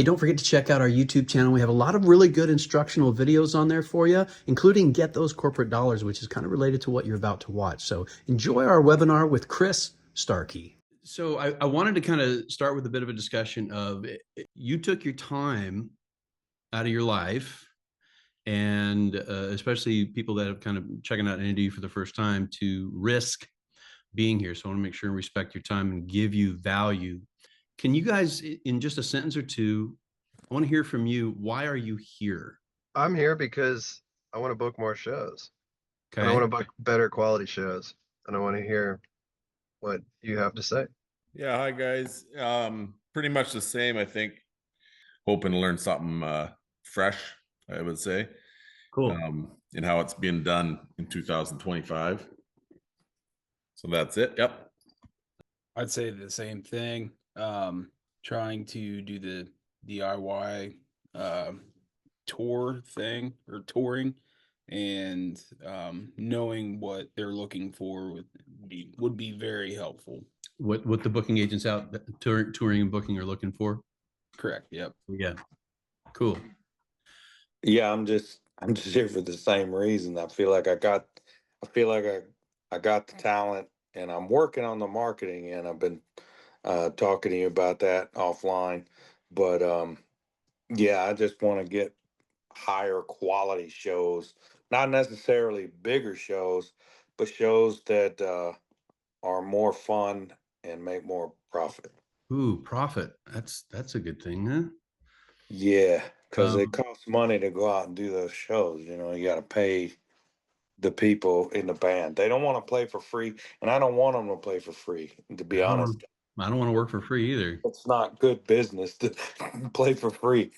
Hey, don't forget to check out our YouTube channel. We have a lot of really good instructional videos on there for you, including Get Those Corporate Dollars, which is kind of related to what you're about to watch. So enjoy our webinar with Chris Starkey. So I wanted to kind of start with a bit of a discussion of you took your time out of your life, and especially people that have kind of checking out NADU for the first time, to risk being here. So I want to make sure and respect your time and give you value. Can you guys, in just a sentence or two, I want to hear from you. Why are you here? I'm here because I want to book more shows, and I Okay. want to book better quality shows, and I want to hear what you have to say. Yeah, hi guys. Pretty much the same, I think. Hoping to learn something fresh, I would say. Cool. And how it's being done in 2025. So that's it. Yep. I'd say the same thing. Trying to do the DIY tour thing or touring, and knowing what they're looking for would be very helpful. What the booking agents out touring and booking are looking for? Correct. Yep. Yeah. Cool. Yeah, I'm just here for the same reason. I feel like I got the talent, and I'm working on the marketing, and I've been talking to you about that offline. But yeah, I just want to get higher quality shows, not necessarily bigger shows, but shows that are more fun and make more profit. Ooh, profit. That's a good thing, huh? Yeah, because it costs money to go out and do those shows. You know, you got to pay the people in the band. They don't want to play for free, and I don't want them to play for free, to be honest. I don't want to work for free either. It's not good business to play for free.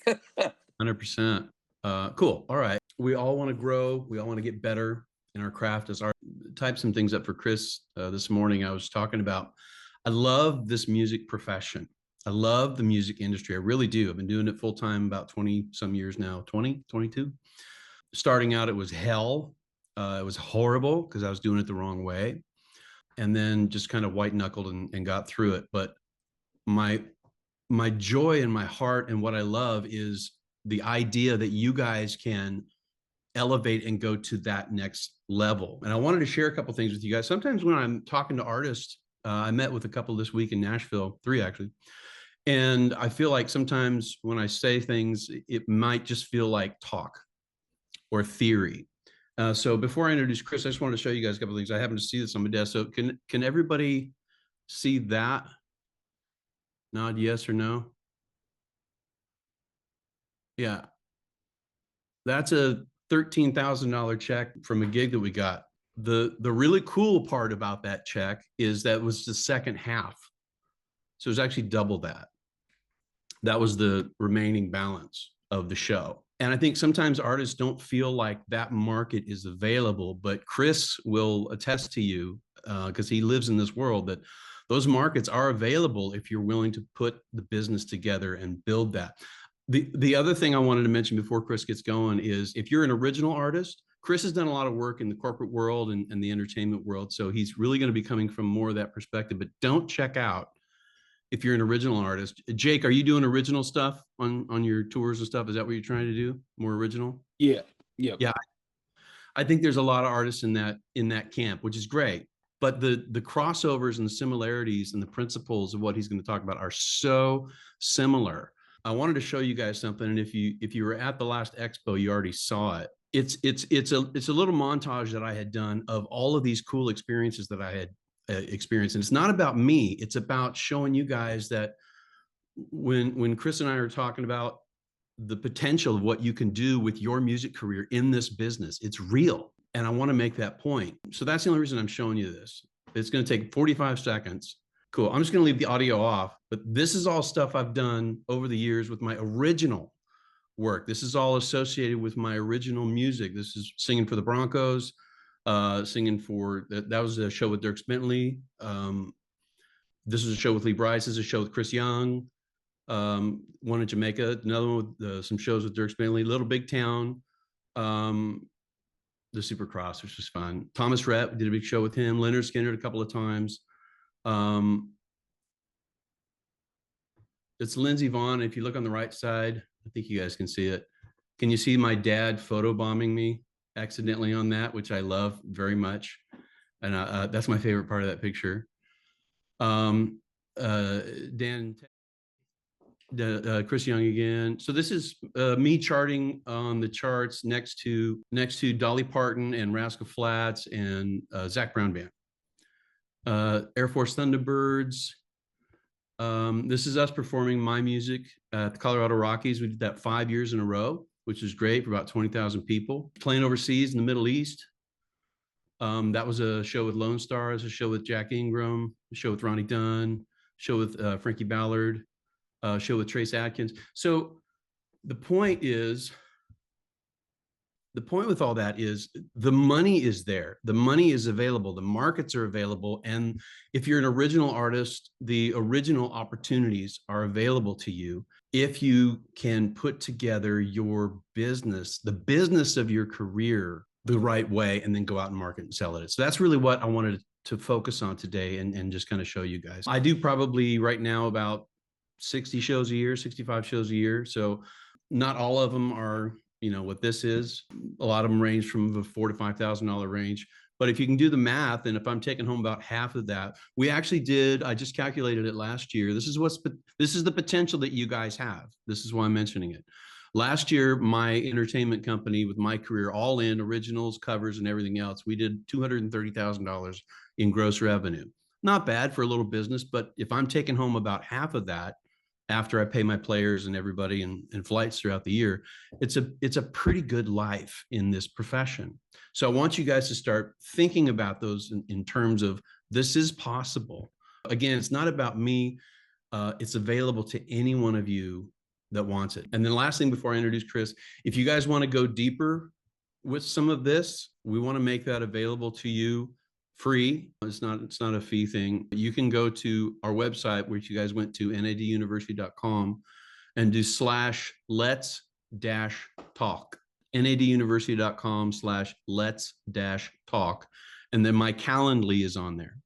100%. Cool. All right. We all want to grow. We all want to get better in our craft. As our type some things up for Chris this morning, I was talking about, I love this music profession. I love the music industry. I really do. I've been doing it full time about 20 some years now, 20, 22. Starting out, it was hell. It was horrible because I was doing it the wrong way. And then just kind of white knuckled and got through it. But my joy in my heart and what I love is the idea that you guys can elevate and go to that next level. And I wanted to share a couple things with you guys. Sometimes when I'm talking to artists, I met with a couple this week in Nashville, 3 actually. And I feel like sometimes when I say things, it might just feel like talk or theory. So before I introduce Chris, I just wanted to show you guys a couple of things. I happen to see this on my desk. So can everybody see that? Nod yes or no? Yeah. That's a $13,000 check from a gig that we got. The really cool part about that check is that was the second half. So it was actually double that. That was the remaining balance of the show. And I think sometimes artists don't feel like that market is available, but Chris will attest to you, because he lives in this world, that those markets are available if you're willing to put the business together and build that. The other thing I wanted to mention before Chris gets going is, if you're an original artist, Chris has done a lot of work in the corporate world and the entertainment world. So he's really going to be coming from more of that perspective, but don't check out if you're an original artist. Jake, are you doing original stuff on your tours and stuff? Is that what you're trying to do? More original? Yeah. Yep. Yeah. I think there's a lot of artists in that camp, which is great. But the crossovers and the similarities and the principles of what he's going to talk about are so similar. I wanted to show you guys something, and if you were at the last expo, you already saw it. It's a little montage that I had done of all of these cool experiences that I had experienced. And it's not about me. It's about showing you guys that when Chris and I are talking about the potential of what you can do with your music career in this business, it's real. And I want to make that point. So that's the only reason I'm showing you this. It's going to take 45 seconds. Cool. I'm just going to leave the audio off, but this is all stuff I've done over the years with my original work. This is all associated with my original music. This is singing for the Broncos, singing for, that was a show with Dirk Bentley. This is a show with Lee Brice. This is a show with Chris Young. One in Jamaica, another one with some shows with Dirk Bentley, Little Big Town, the Supercross, which was fun. Thomas Rhett, did a big show with him. Leonard Skinner a couple of times. It's Lindsey Vaughn. If you look on the right side, I think you guys can see it. Can you see my dad photobombing me accidentally on that, which I love very much. And that's my favorite part of that picture. Dan, Chris Young again. So this is me charting on the charts next to Dolly Parton and Rascal Flatts and Zach Brown Band. Air Force Thunderbirds. This is us performing my music at the Colorado Rockies. We did that 5 years in a row, which was great for about 20,000 people. Playing overseas in the Middle East. That was a show with Lone Stars, a show with Jack Ingram, a show with Ronnie Dunn, a show with Frankie Ballard, a show with Trace Adkins. So the point with all that is the money is there. The money is available. The markets are available. And if you're an original artist, the original opportunities are available to you if you can put together your business, the business of your career, the right way, and then go out and market and sell it. So that's really what I wanted to focus on today and just kind of show you guys. I do probably right now about 60 shows a year, 65 shows a year. So not all of them are, what this is. A lot of them range from the $4,000 to $5,000 range. But if you can do the math, and if I'm taking home about half of that, we actually did, I just calculated it last year. This is the potential that you guys have. This is why I'm mentioning it. Last year, my entertainment company with my career, all in originals, covers, and everything else, we did $230,000 in gross revenue. Not bad for a little business, but if I'm taking home about half of that, after I pay my players and everybody and flights throughout the year, it's a pretty good life in this profession. So I want you guys to start thinking about those in terms of this is possible. Again, it's not about me. It's available to any one of you that wants it. And then last thing before I introduce Chris, if you guys want to go deeper with some of this, we want to make that available to you free. It's not a fee thing. You can go to our website, which you guys went to, naduniversity.com, and do /let's-talk. naduniversity.com/let's-talk. And then my Calendly is on there.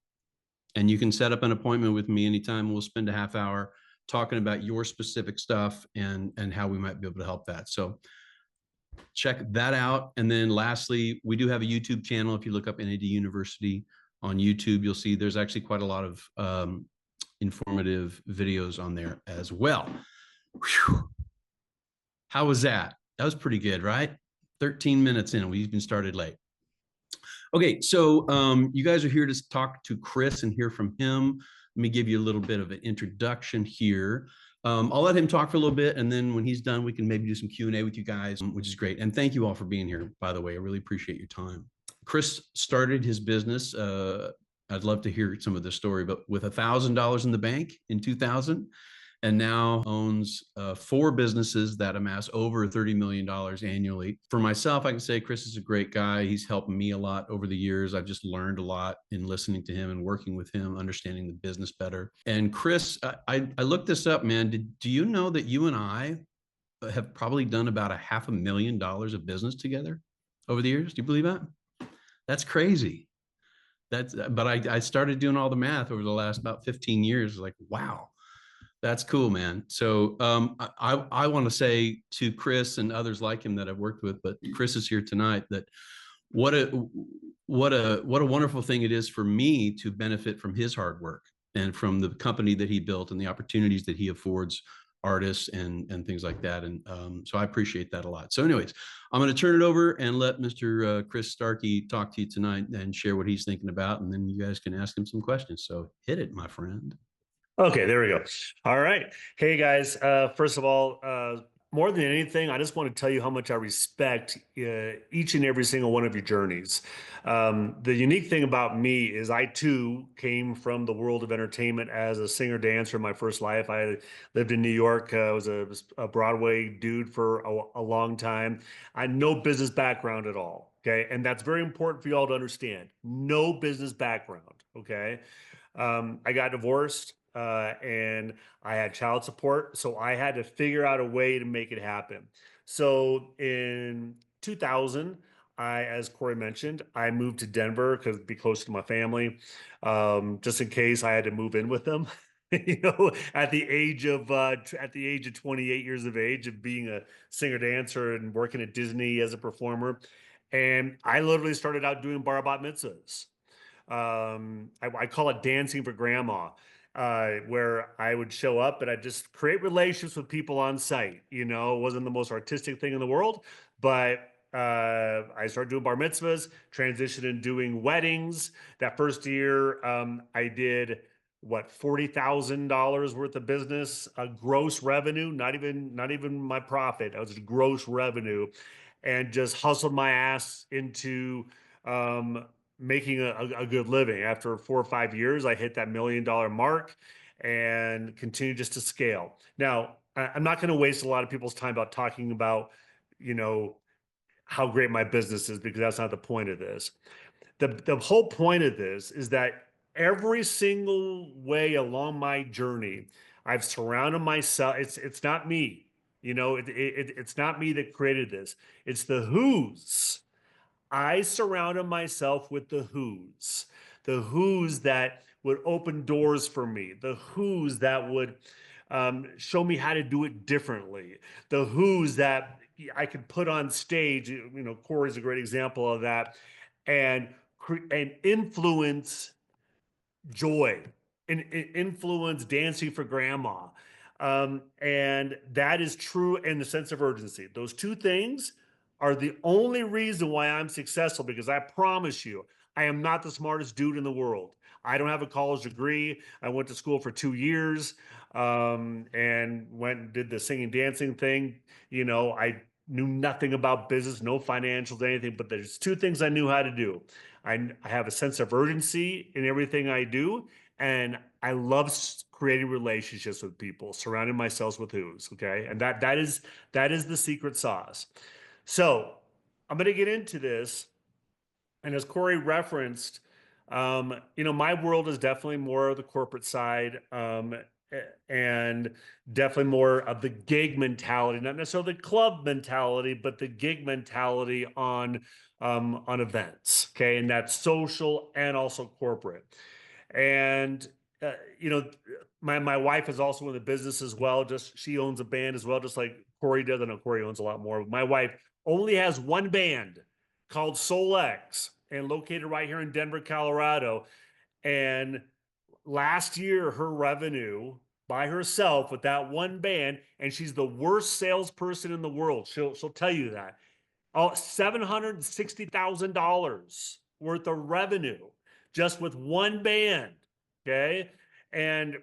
And you can set up an appointment with me anytime. We'll spend a half hour talking about your specific stuff and how we might be able to help that. So check that out. And then lastly, we do have a YouTube channel. If you look up NADU University on YouTube, you'll see there's actually quite a lot of informative videos on there as well. Whew. How was that? That was pretty good, right? 13 minutes in, we've been started late. Okay, so you guys are here to talk to Chris and hear from him. Let me give you a little bit of an introduction here. I'll let him talk for a little bit, and then when he's done, we can maybe do some Q&A with you guys, which is great. And thank you all for being here, by the way. I really appreciate your time. Chris started his business. I'd love to hear some of the story, but with $1,000 in the bank in 2000, and now owns 4 businesses that amass over $30 million annually. For myself, I can say Chris is a great guy. He's helped me a lot over the years. I've just learned a lot in listening to him and working with him, understanding the business better. And Chris, I looked this up, man. Do you know that you and I have probably done about $500,000 of business together over the years? Do you believe that? That's crazy. But I started doing all the math over the last about 15 years. Like, wow. That's cool, man. So I want to say to Chris and others like him that I've worked with, but Chris is here tonight, that what a wonderful thing it is for me to benefit from his hard work and from the company that he built and the opportunities that he affords artists and things like that. And so I appreciate that a lot. So anyways, I'm going to turn it over and let Mr. Chris Starkey talk to you tonight and share what he's thinking about. And then you guys can ask him some questions. So hit it, my friend. Okay, there we go. All right. Hey guys, first of all, more than anything, I just want to tell you how much I respect each and every single one of your journeys. The unique thing about me is I too came from the world of entertainment as a singer dancer in my first life. I lived in New York. I was a Broadway dude for a long time. I had no business background at all. Okay. And that's very important for you all to understand. No business background. Okay. I got divorced. And I had child support, so I had to figure out a way to make it happen. So in 2000, as Corey mentioned, I moved to Denver because it'd be close to my family, just in case I had to move in with them. at the age of 28 years of age, of being a singer dancer and working at Disney as a performer. And I literally started out doing bar bat mitzvahs. I call it dancing for grandma, where I would show up and I just create relationships with people on site. It wasn't the most artistic thing in the world, but I started doing bar mitzvahs, transitioned in doing weddings. That first year, I did what, $40,000 worth of business, gross revenue, not even my profit. I was gross revenue, and just hustled my ass into making a good living. After 4 or 5 years, I hit that $1 million mark and continue just to scale. Now, I'm not going to waste a lot of people's time about talking about, how great my business is, because that's not the point of this. The whole point of this is that every single way along my journey, I've surrounded myself. It's not me, it's not me that created this. It's the who's. I surrounded myself with the who's that would open doors for me, the who's that would show me how to do it differently, the who's that I could put on stage. Corey's a great example of that, and influence joy, and influence dancing for grandma. And that is true in the sense of urgency. Those two things are the only reason why I'm successful, because I promise you, I am not the smartest dude in the world. I don't have a college degree. I went to school for 2 years, and went and did the singing, dancing thing. I knew nothing about business, no financials, anything, but there's two things I knew how to do. I have a sense of urgency in everything I do, and I love creating relationships with people, surrounding myself with who's, okay? And that is the secret sauce. So I'm going to get into this. And as Corey referenced, my world is definitely more of the corporate side, and definitely more of the gig mentality, not necessarily the club mentality, but the gig mentality on events. Okay, and that's social and also corporate. And uh, you know, my wife is also in the business as well. Just she owns a band as well, just like Corey does. I know Corey owns a lot more. My wife only has one band called Soul X, and located right here in Denver, Colorado. And last year, her revenue by herself with that one band, and she's the worst salesperson in the world. She'll tell you that. Oh, $760,000 worth of revenue just with one band. Okay. And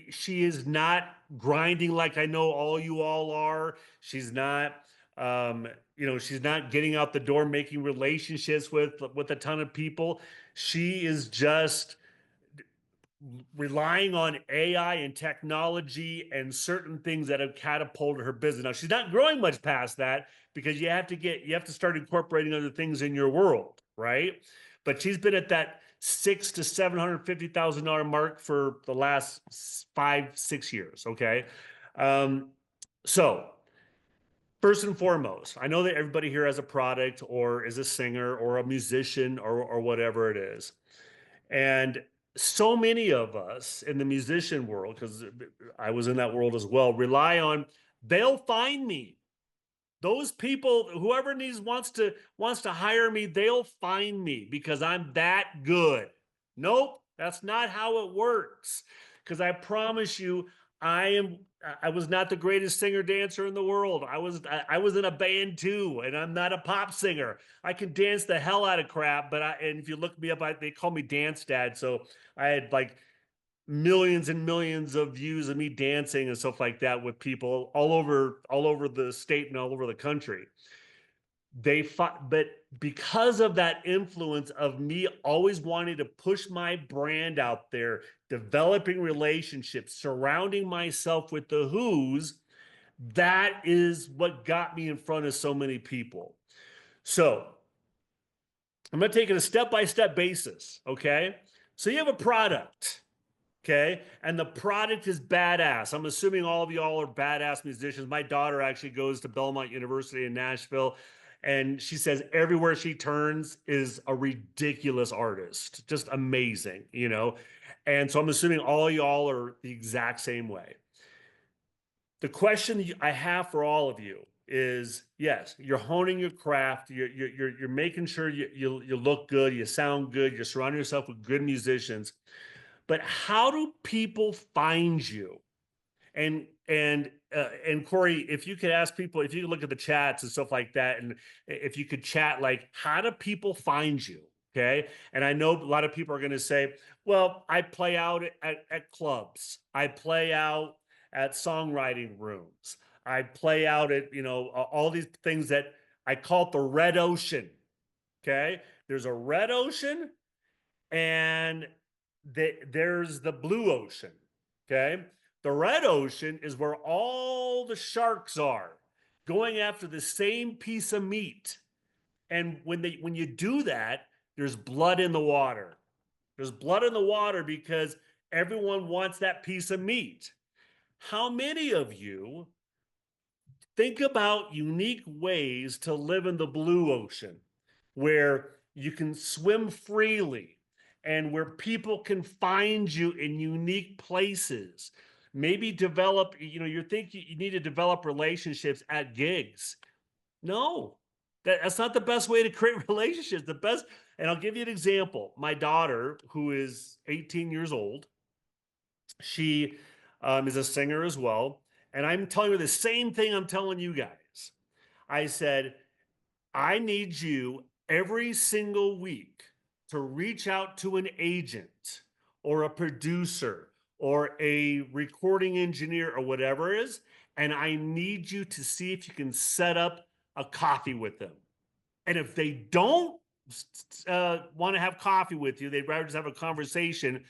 she is not grinding like I know all you all are. She's not, she's not getting out the door, making relationships with a ton of people. She is just relying on AI and technology and certain things that have catapulted her business. Now, she's not growing much past that, because you have to start incorporating other things in your world, right? But she's been at that $600,000 to $750,000 mark for the last 5-6 years. Okay. So first and foremost, I know that everybody here has a product or is a singer or a musician or whatever it is. And so many of us in the musician world, because I was in that world as well, rely on, they'll find me. Those people, whoever wants to hire me, they'll find me because I'm that good. Nope, that's not how it works. Because I promise you, I was not the greatest singer dancer in the world. I was in a band too, and I'm not a pop singer. I can dance the hell out of crap, and if you look me up, they call me Dance Dad. So I had like millions and millions of views of me dancing and stuff like that with people all over the state and all over the country. But because of that influence of me always wanting to push my brand out there, developing relationships, surrounding myself with the who's, that is what got me in front of so many people. So I'm going to take it a step-by-step basis. Okay. So you have a product. Okay. And the product is badass. I'm assuming all of y'all are badass musicians. My daughter actually goes to Belmont University in Nashville, and she says everywhere she turns is a ridiculous artist. Just amazing, And so I'm assuming all y'all are the exact same way. The question I have for all of you is, yes, you're honing your craft. You're making sure you look good, you sound good, you're surrounding yourself with good musicians. But how do people find you? And Corey, if you could ask people, if you could look at the chats and stuff like that, and if you could chat, like, how do people find you? Okay. And I know a lot of people are going to say, well, I play out at clubs. I play out at songwriting rooms. I play out at, all these things that I call it the red ocean. Okay. There's a red ocean and there's the blue ocean. Okay. The red ocean is where all the sharks are going after the same piece of meat. And when you do that, there's blood in the water. There's blood in the water because everyone wants that piece of meat. How many of you think about unique ways to live in the blue ocean where you can swim freely and where people can find you in unique places? Maybe develop, you think you need to develop relationships at gigs. No, that's not the best way to create relationships. The best, and I'll give you an example. My daughter, who is 18 years old, she is a singer as well. And I'm telling her the same thing I'm telling you guys. I said, I need you every single week to reach out to an agent or a producer or a recording engineer or whatever it is. And I need you to see if you can set up a coffee with them. And if they don't want to have coffee with you, they'd rather just have a conversation.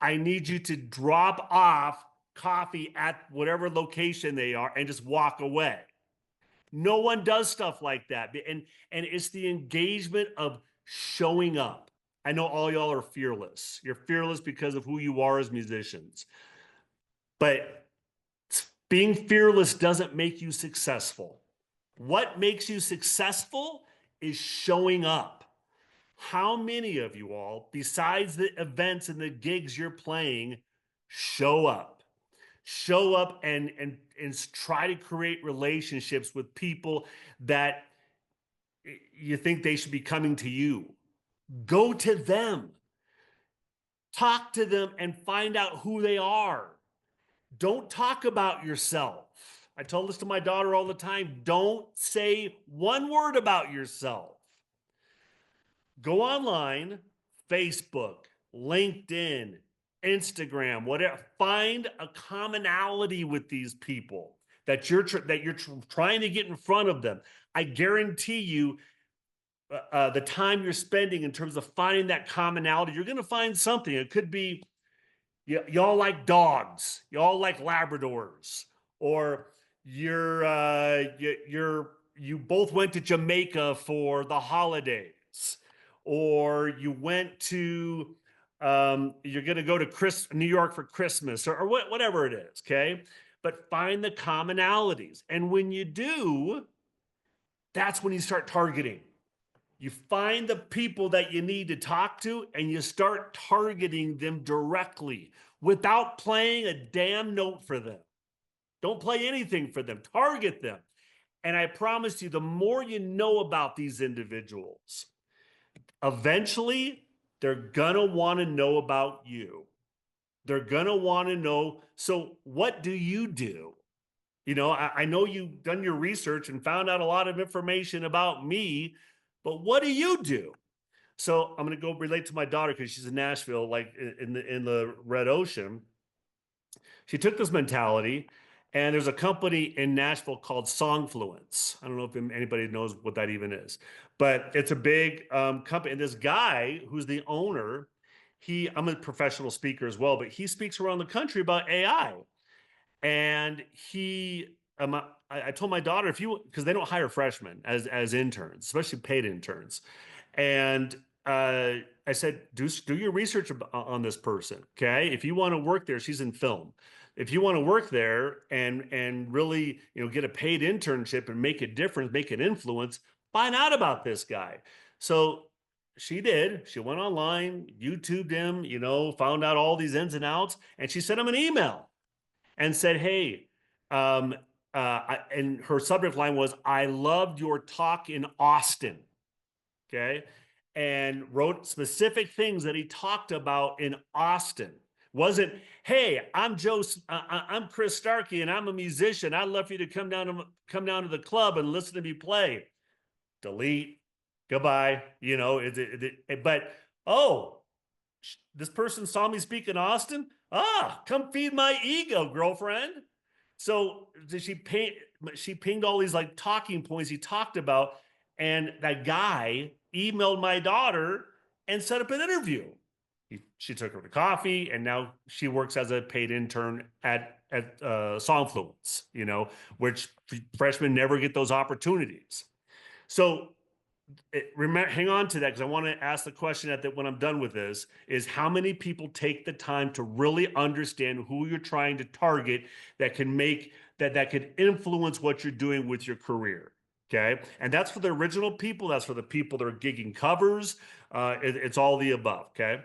I need you to drop off coffee at whatever location they are and just walk away. No one does stuff like that. And it's the engagement of showing up. I know all y'all are fearless. You're fearless because of who you are as musicians. But being fearless doesn't make you successful. What makes you successful is showing up. How many of you all, besides the events and the gigs you're playing, show up? Show up and try to create relationships with people that you think they should be coming to you. Go to them. Talk to them and find out who they are. Don't talk about yourself. I told this to my daughter all the time. Don't say one word about yourself. Go online, Facebook, LinkedIn, Instagram, whatever. Find a commonality with these people that you're trying to get in front of them. I guarantee you, the time you're spending in terms of finding that commonality, you're going to find something. It could be y'all like dogs, y'all like Labradors, or you both went to Jamaica for the holidays, or you went to you're going to go to New York for Christmas, or whatever it is. Okay, but find the commonalities, and when you do, that's when you start targeting. You find the people that you need to talk to and you start targeting them directly without playing a damn note for them. Don't play anything for them. Target them. And I promise you, the more you know about these individuals, eventually they're going to want to know about you. They're going to want to know, so what do you do? I know you've done your research and found out a lot of information about me, but what do you do? So I'm going to go relate to my daughter because she's in Nashville, like in the Red Ocean. She took this mentality, and there's a company in Nashville called Songfluence. I don't know if anybody knows what that even is, but it's a big company. And this guy who's the owner, I'm a professional speaker as well, but he speaks around the country about AI. And I told my daughter, because they don't hire freshmen as interns, especially paid interns. And I said, do your research on this person. Okay. If you want to work there, she's in film. If you want to work there and really, get a paid internship and make a difference, make an influence, find out about this guy. So she did. She went online, YouTubed him, you know, found out all these ins and outs, and she sent him an email and said, "Hey," and her subject line was, "I loved your talk in Austin." Okay, and wrote specific things that he talked about in Austin. Wasn't, "Hey, I'm I'm Chris Starkey, and I'm a musician. I'd love for you to come down to the club and listen to me play." Delete, goodbye. You know, but oh, this person saw me speak in Austin. Ah, come feed my ego, girlfriend. So she pinged all these like talking points he talked about, and that guy emailed my daughter and set up an interview. She took her to coffee, and now she works as a paid intern at Songfluence, you know, which freshmen never get those opportunities. So hang on to that, because I want to ask the question when I'm done with this is, how many people take the time to really understand who you're trying to target that could influence what you're doing with your career? Okay. And that's for the original people. That's for the people that are gigging covers. It's all the above. Okay.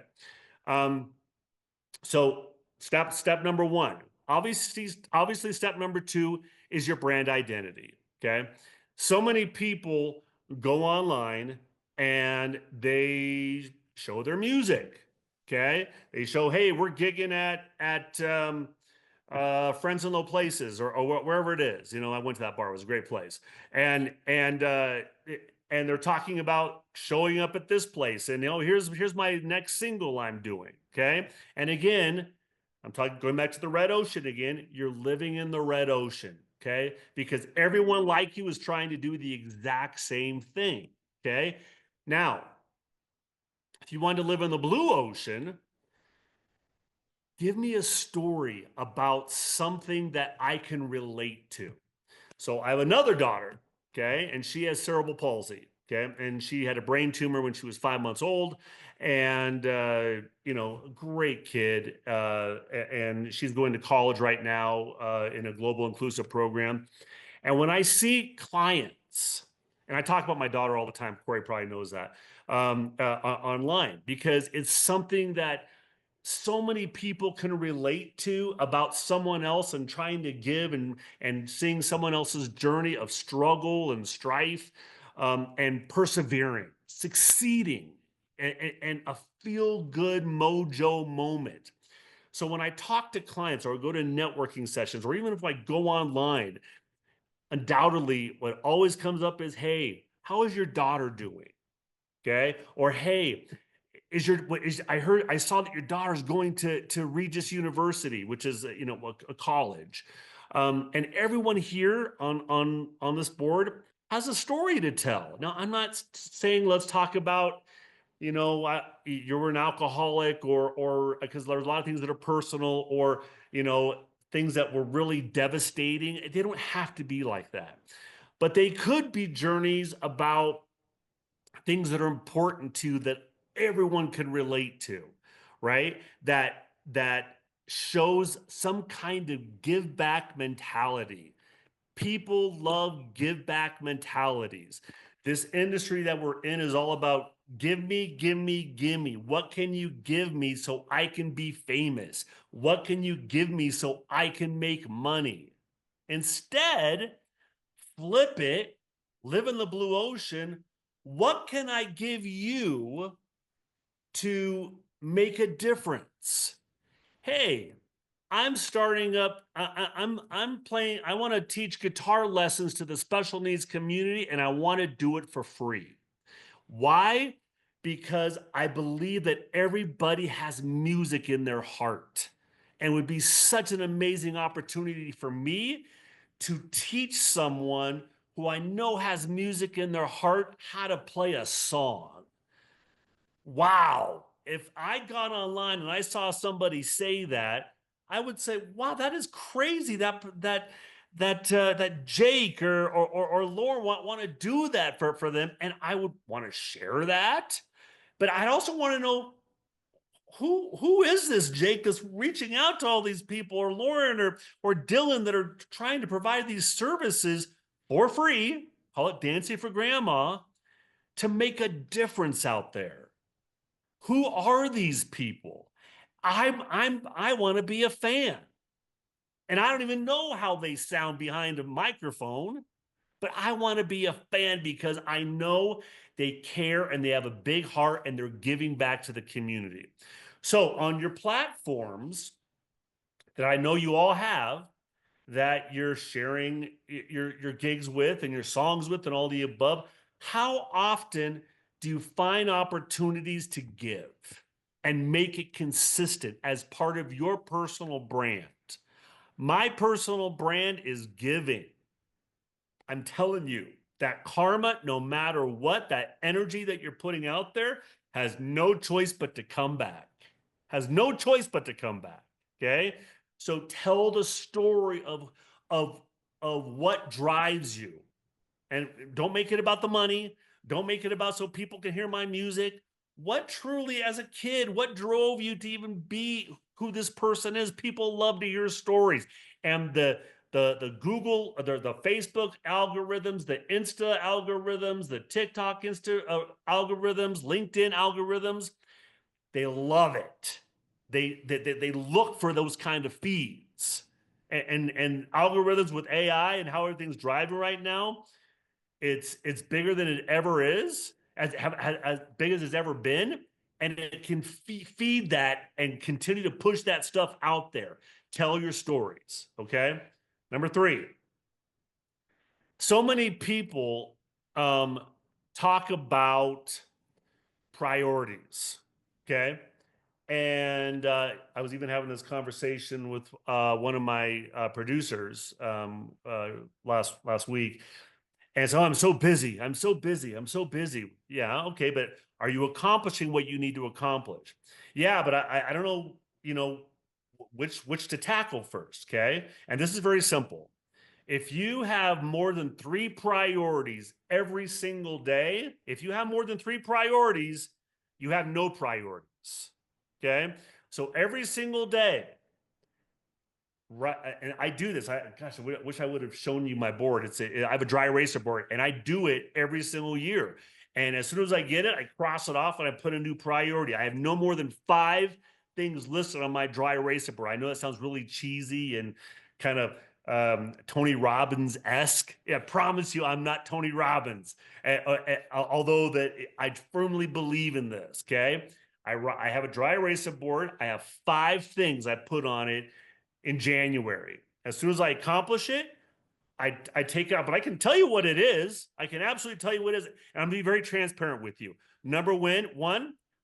So step number one, obviously step number two is your brand identity. Okay. So many people go online and they show their music. Okay. They show, "Hey, we're gigging at Friends in Low Places," or wherever it is. You know, I went to that bar. It was a great place. And they're talking about showing up at this place. And, you know, here's my next single I'm doing. Okay. And again, going back to the red ocean again, you're living in the red ocean. Okay. Because everyone like you is trying to do the exact same thing. Okay. Now, if you want to live in the blue ocean, give me a story about something that I can relate to. So I have another daughter, okay, and she has cerebral palsy, okay, and she had a brain tumor when she was 5 months old, and you know, great kid, and she's going to college right now in a global inclusive program. And when I see clients, and I talk about my daughter all the time, Corey probably knows that, online, because it's something that so many people can relate to about someone else, and trying to give and seeing someone else's journey of struggle and strife, and persevering, succeeding, and a feel-good mojo moment. So when I talk to clients or go to networking sessions, or even if I go online, undoubtedly what always comes up is, "Hey, how is your daughter doing?" Okay. Or, "Hey, I saw that your daughter's going to Regis University," which is, you know, a college. And everyone here on this board has a story to tell. Now, I'm not saying let's talk about, you know, you were an alcoholic, or because there's a lot of things that are personal, or, you know, things that were really devastating. They don't have to be like that, but they could be journeys about things that are important to you, that everyone can relate to, right? That shows some kind of give back mentality. People love give back mentalities. This industry that we're in is all about give me, give me, give me. What can you give me so I can be famous? What can you give me so I can make money? Instead, flip it, live in the blue ocean. What can I give you to make a difference? Hey, I'm starting up. I'm playing. I want to teach guitar lessons to the special needs community, and I want to do it for free. Why? Because I believe that everybody has music in their heart, and it would be such an amazing opportunity for me to teach someone who I know has music in their heart how to play a song. Wow. If I got online and I saw somebody say that, I would say, "Wow, that is crazy that Jake or Laura want to do that for them." And I would want to share that. But I'd also want to know, who is this Jake that's reaching out to all these people, or Lauren or Dylan, that are trying to provide these services for free, call it dancing for grandma, to make a difference out there. Who are these people? I want to be a fan. And I don't even know how they sound behind a microphone, but I want to be a fan because I know they care and they have a big heart and they're giving back to the community. So on your platforms that I know you all have, that you're sharing your gigs with and your songs with and all the above, how often do you find opportunities to give and make it consistent as part of your personal brand? My personal brand is giving. I'm telling you, that karma, no matter what, that energy that you're putting out there has no choice but to come back. Has no choice but to come back. Okay? So tell the story of what drives you. And don't make it about the money. Don't make it about so people can hear my music. What truly, as a kid, what drove you to even be who this person is? People love to hear stories. And the Google, the Facebook algorithms, the Insta algorithms, the TikTok algorithms, LinkedIn algorithms, they love it. They look for those kind of feeds. And algorithms with AI and how everything's driving right now, it's bigger than it ever is, as big as it's ever been, and it can feed that and continue to push that stuff out there. Tell your stories, okay? Number 3, so many people talk about priorities, okay? And I was even having this conversation with one of my producers last week. And so I'm so busy. I'm so busy. I'm so busy. Yeah, okay, but are you accomplishing what you need to accomplish? Yeah, but I don't know, which to tackle first, okay? And this is very simple. If you have more than 3 priorities every single day, if you have more than 3 priorities, you have no priorities, okay? So every single day, right, and I do this. Gosh, I wish I would have shown you my board. I have a dry eraser board, and I do it every single year. And as soon as I get it, I cross it off and I put a new priority. I have no more than 5 things listed on my dry eraser board. I know that sounds really cheesy and kind of Tony Robbins-esque. Yeah, I promise you, I'm not Tony Robbins. Although that I firmly believe in this. Okay, I have a dry eraser board. I have 5 things I put on it in January. As soon as I accomplish it, I take it out, but I can tell you what it is. I can absolutely tell you what it is. And I'm gonna be very transparent with you. Number 1,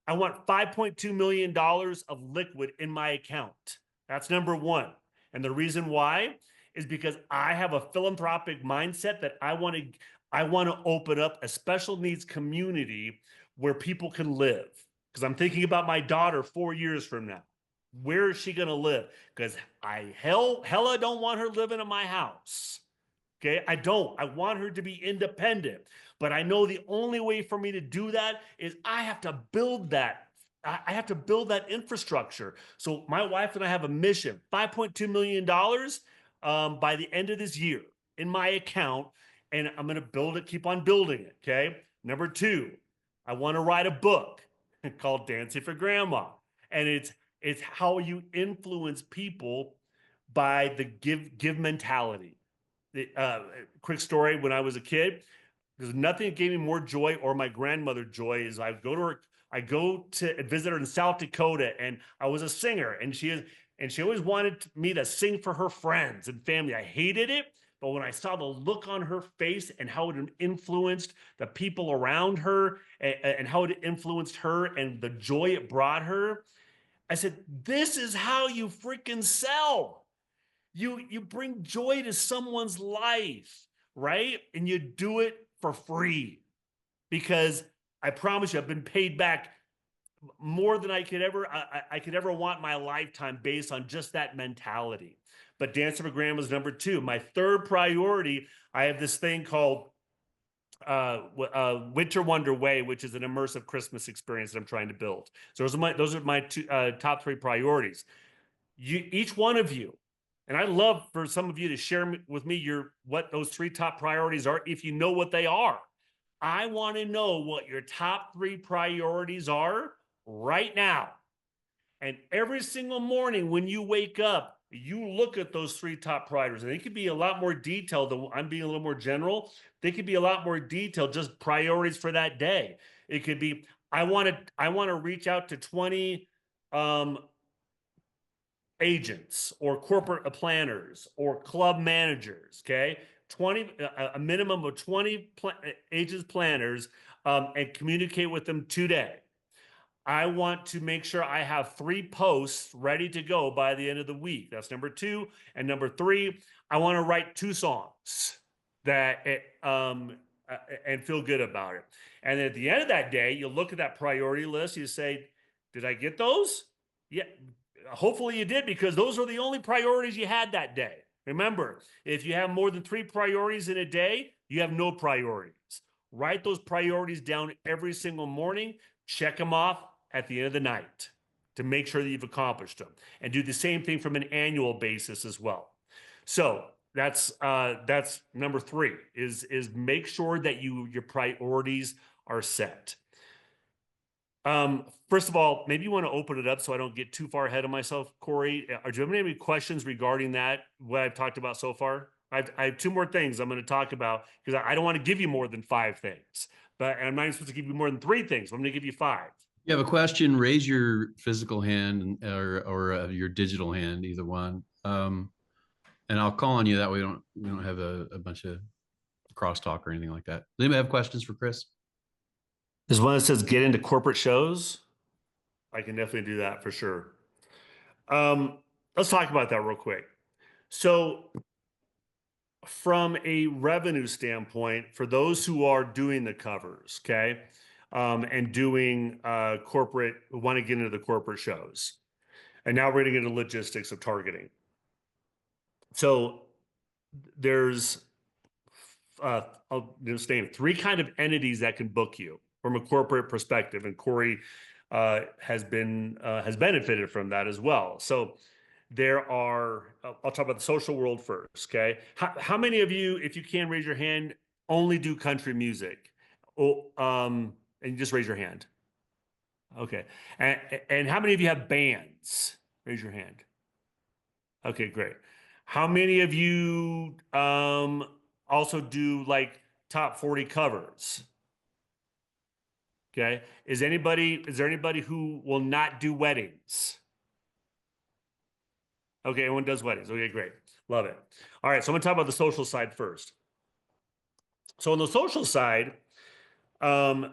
I want $5.2 million of liquid in my account. That's number 1. And the reason why is because I have a philanthropic mindset that I want to open up a special needs community where people can live. Because I'm thinking about my daughter 4 years from now. Where is she going to live? Because I hella don't want her living in my house. Okay, I don't. I want her to be independent. But I know the only way for me to do that is I have to build that. I have to build that infrastructure. So my wife and I have a mission: $5.2 million by the end of this year in my account, and I'm going to build it. Keep on building it. Okay. Number 2, I want to write a book called Dancing for Grandma, and it's how you influence people by the give mentality. Quick story: when I was a kid, there's nothing that gave me more joy, or my grandmother joy, is I go to visit her in South Dakota, and I was a singer, and she always wanted me to sing for her friends and family. I hated it, but when I saw the look on her face and how it influenced the people around her, and how it influenced her and the joy it brought her, I said, this is how you freaking sell. You bring joy to someone's life, right? And you do it for free, because I promise you, I've been paid back more than I could ever want in my lifetime based on just that mentality. But Dancing for Grandma is number 2. My 3rd priority, I have this thing called Winter Wonder Way, which is an immersive Christmas experience that I'm trying to build. So those are my top 3 priorities. Each one of you, and I'd love for some of you to share with me what those 3 top priorities are, if you know what they are. I want to know what your top 3 priorities are right now. And every single morning when you wake up, you look at those 3 top priorities. And they could be a lot more detailed than I'm being a little more general. They could be a lot more detailed, just priorities for that day. It could be, I want to reach out to 20 agents or corporate planners or club managers, okay? 20, a minimum of 20 agents, planners, and communicate with them today. I want to make sure I have 3 posts ready to go by the end of the week. That's number 2. And number 3, I want to write 2 songs that and feel good about it. And at the end of that day, you look at that priority list. You say, did I get those? Yeah, hopefully you did, because those are the only priorities you had that day. Remember, if you have more than 3 priorities in a day, you have no priorities. Write those priorities down every single morning. Check them off at the end of the night to make sure that you've accomplished them, and do the same thing from an annual basis as well. So that's number 3 is make sure that your priorities are set. First of all, maybe you want to open it up so I don't get too far ahead of myself, Corey. Do you have any questions regarding that, what I've talked about so far? I have 2 more things I'm going to talk about, because I don't want to give you more than 5 things, but I'm not even supposed to give you more than 3 things. I'm going to give you 5. You have a question, raise your physical hand or your digital hand, either one. And I'll call on you. That way we don't have a bunch of crosstalk or anything like that. Does anybody have questions for Chris? There's one that says get into corporate shows. I can definitely do that for sure. Let's talk about that real quick. So from a revenue standpoint, for those who are doing the covers, okay, and doing corporate, want to get into the corporate shows. And now we're going to get into logistics of targeting. So there's, I'll just name 3 kind of entities that can book you from a corporate perspective. And Corey has benefited from that as well. So there are, I'll talk about the social world first, okay? How many of you, if you can raise your hand, only do country music? And just raise your hand. Okay. And how many of you have bands? Raise your hand. Okay, great. How many of you also do like top 40 covers? Okay. Is there anybody who will not do weddings? Okay, everyone does weddings. Okay, great. Love it. All right, so I'm going to talk about the social side first. So on the social side,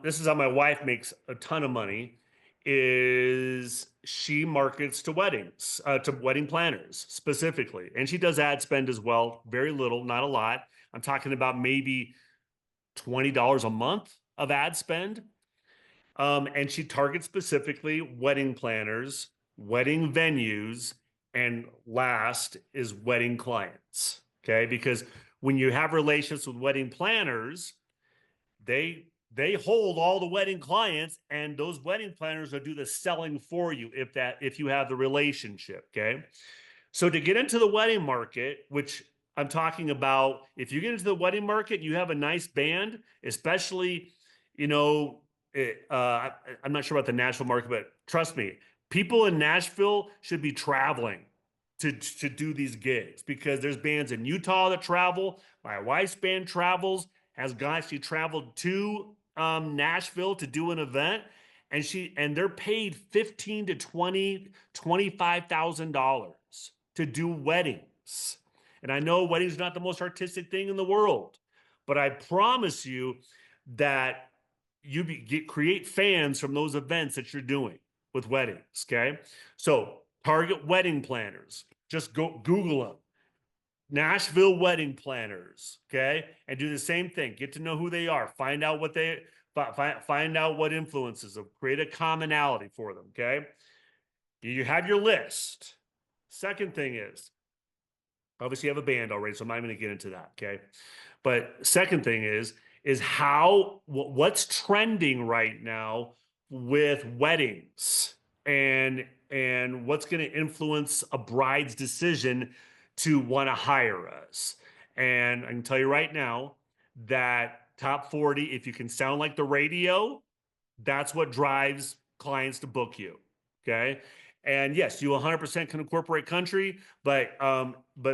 this is how my wife makes a ton of money, is she markets to weddings, to wedding planners specifically. And she does ad spend as well. Very little, not a lot. I'm talking about maybe $20 a month of ad spend. And she targets specifically wedding planners, wedding venues, and last is wedding clients. Okay, because when you have relationships with wedding planners, they hold all the wedding clients, and those wedding planners will do the selling for you if you have the relationship. Okay, so to get into the wedding market, which I'm talking about, if you get into the wedding market, you have a nice band, especially, you know, I'm not sure about the Nashville market, but trust me, people in Nashville should be traveling to do these gigs, because there's bands in Utah that travel. My wife's band travels, she traveled to Nashville to do an event, and they're paid $15,000 to $25,000 to do weddings. And I know weddings are not the most artistic thing in the world, but I promise you that create fans from those events that you're doing with weddings, okay? So target wedding planners. Just go Google them. Nashville wedding planners, okay? And do the same thing. Get to know who they are. Find out what find out what influences them. Create a commonality for them, okay? You have your list. Second thing is, obviously you have a band already, so I'm not even going to get into that, okay? But second thing is what's trending right now with weddings, and what's going to influence a bride's decision to want to hire us. And I can tell you right now that top 40, if you can sound like the radio, that's what drives clients to book you. Okay. And yes, you 100% can incorporate country, but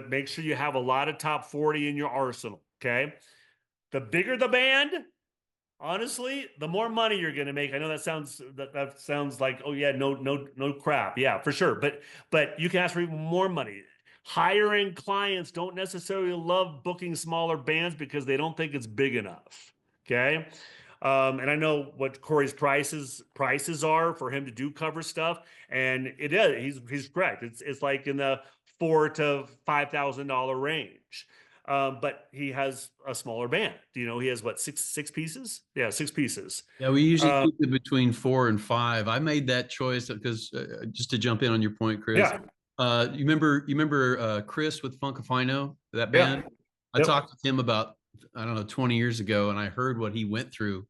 make sure you have a lot of top 40 in your arsenal. Okay. The bigger the band, honestly, the more money you're going to make. I know that sounds like, oh yeah, no crap. Yeah, for sure. But you can ask for even more money. Higher end clients don't necessarily love booking smaller bands because they don't think it's big enough. Okay. And I know what Corey's prices are for him to do cover stuff, and it is he's correct. It's like in the $4,000 to $5,000 range. But he has a smaller band. You know, he has what, six pieces? Yeah, 6 pieces. Yeah, we usually keep it between 4 and 5. I made that choice because just to jump in on your point, Chris. Yeah. You remember Chris with Funkafino, that Yeah. band? I Yep. talked with him about, I don't know, 20 years ago, and I heard what he went through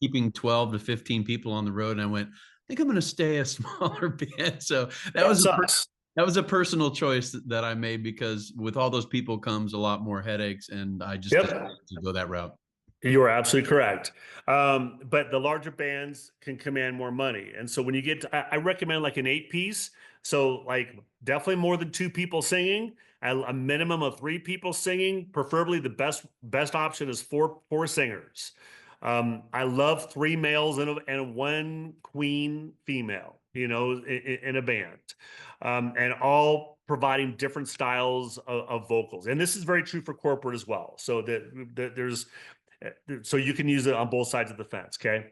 keeping 12 to 15 people on the road. And I went, I think I'm going to stay a smaller band. So that was a personal choice that I made, because with all those people comes a lot more headaches, and I just decided to go that route. You are absolutely correct. But the larger bands can command more money. And so when you get to, I recommend like an 8-piece. So like definitely more than 2 people singing, a minimum of 3 people singing, preferably the best option is four singers. I love 3 males and 1 queen female, you know, in a band, and all providing different styles of vocals. And this is very true for corporate as well. So so you can use it on both sides of the fence. Okay.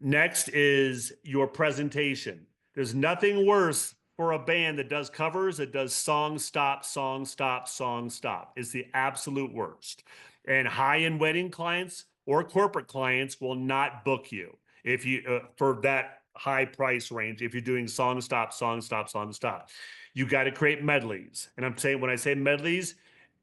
Next is your presentation. There's nothing worse for a band that does covers, that does song stop, song stop, song stop. It's the absolute worst. And high-end wedding clients or corporate clients will not book you if you for that high price range. If you're doing song stop, song stop, song stop, you got to create medleys. And I'm saying, when I say medleys,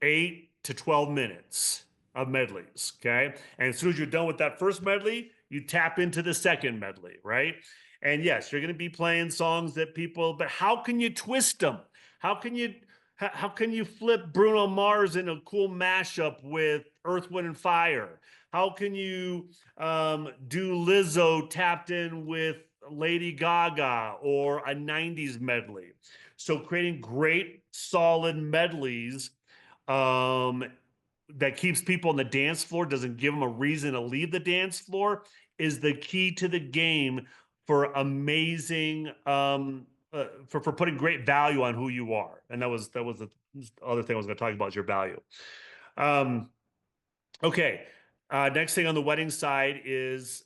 8 to 12 minutes of medleys. Okay. And as soon as you're done with that first medley, you tap into the second medley, right? And yes, you're going to be playing songs that people, but how can you twist them? How can you flip Bruno Mars in a cool mashup with Earth, Wind, and Fire? How can you do Lizzo tapped in with Lady Gaga or a 90s medley? So creating great, solid medleys that keeps people on the dance floor, doesn't give them a reason to leave the dance floor, is the key to the game for amazing, for putting great value on who you are. And that was the other thing I was going to talk about, is your value. Okay. Next thing on the wedding side is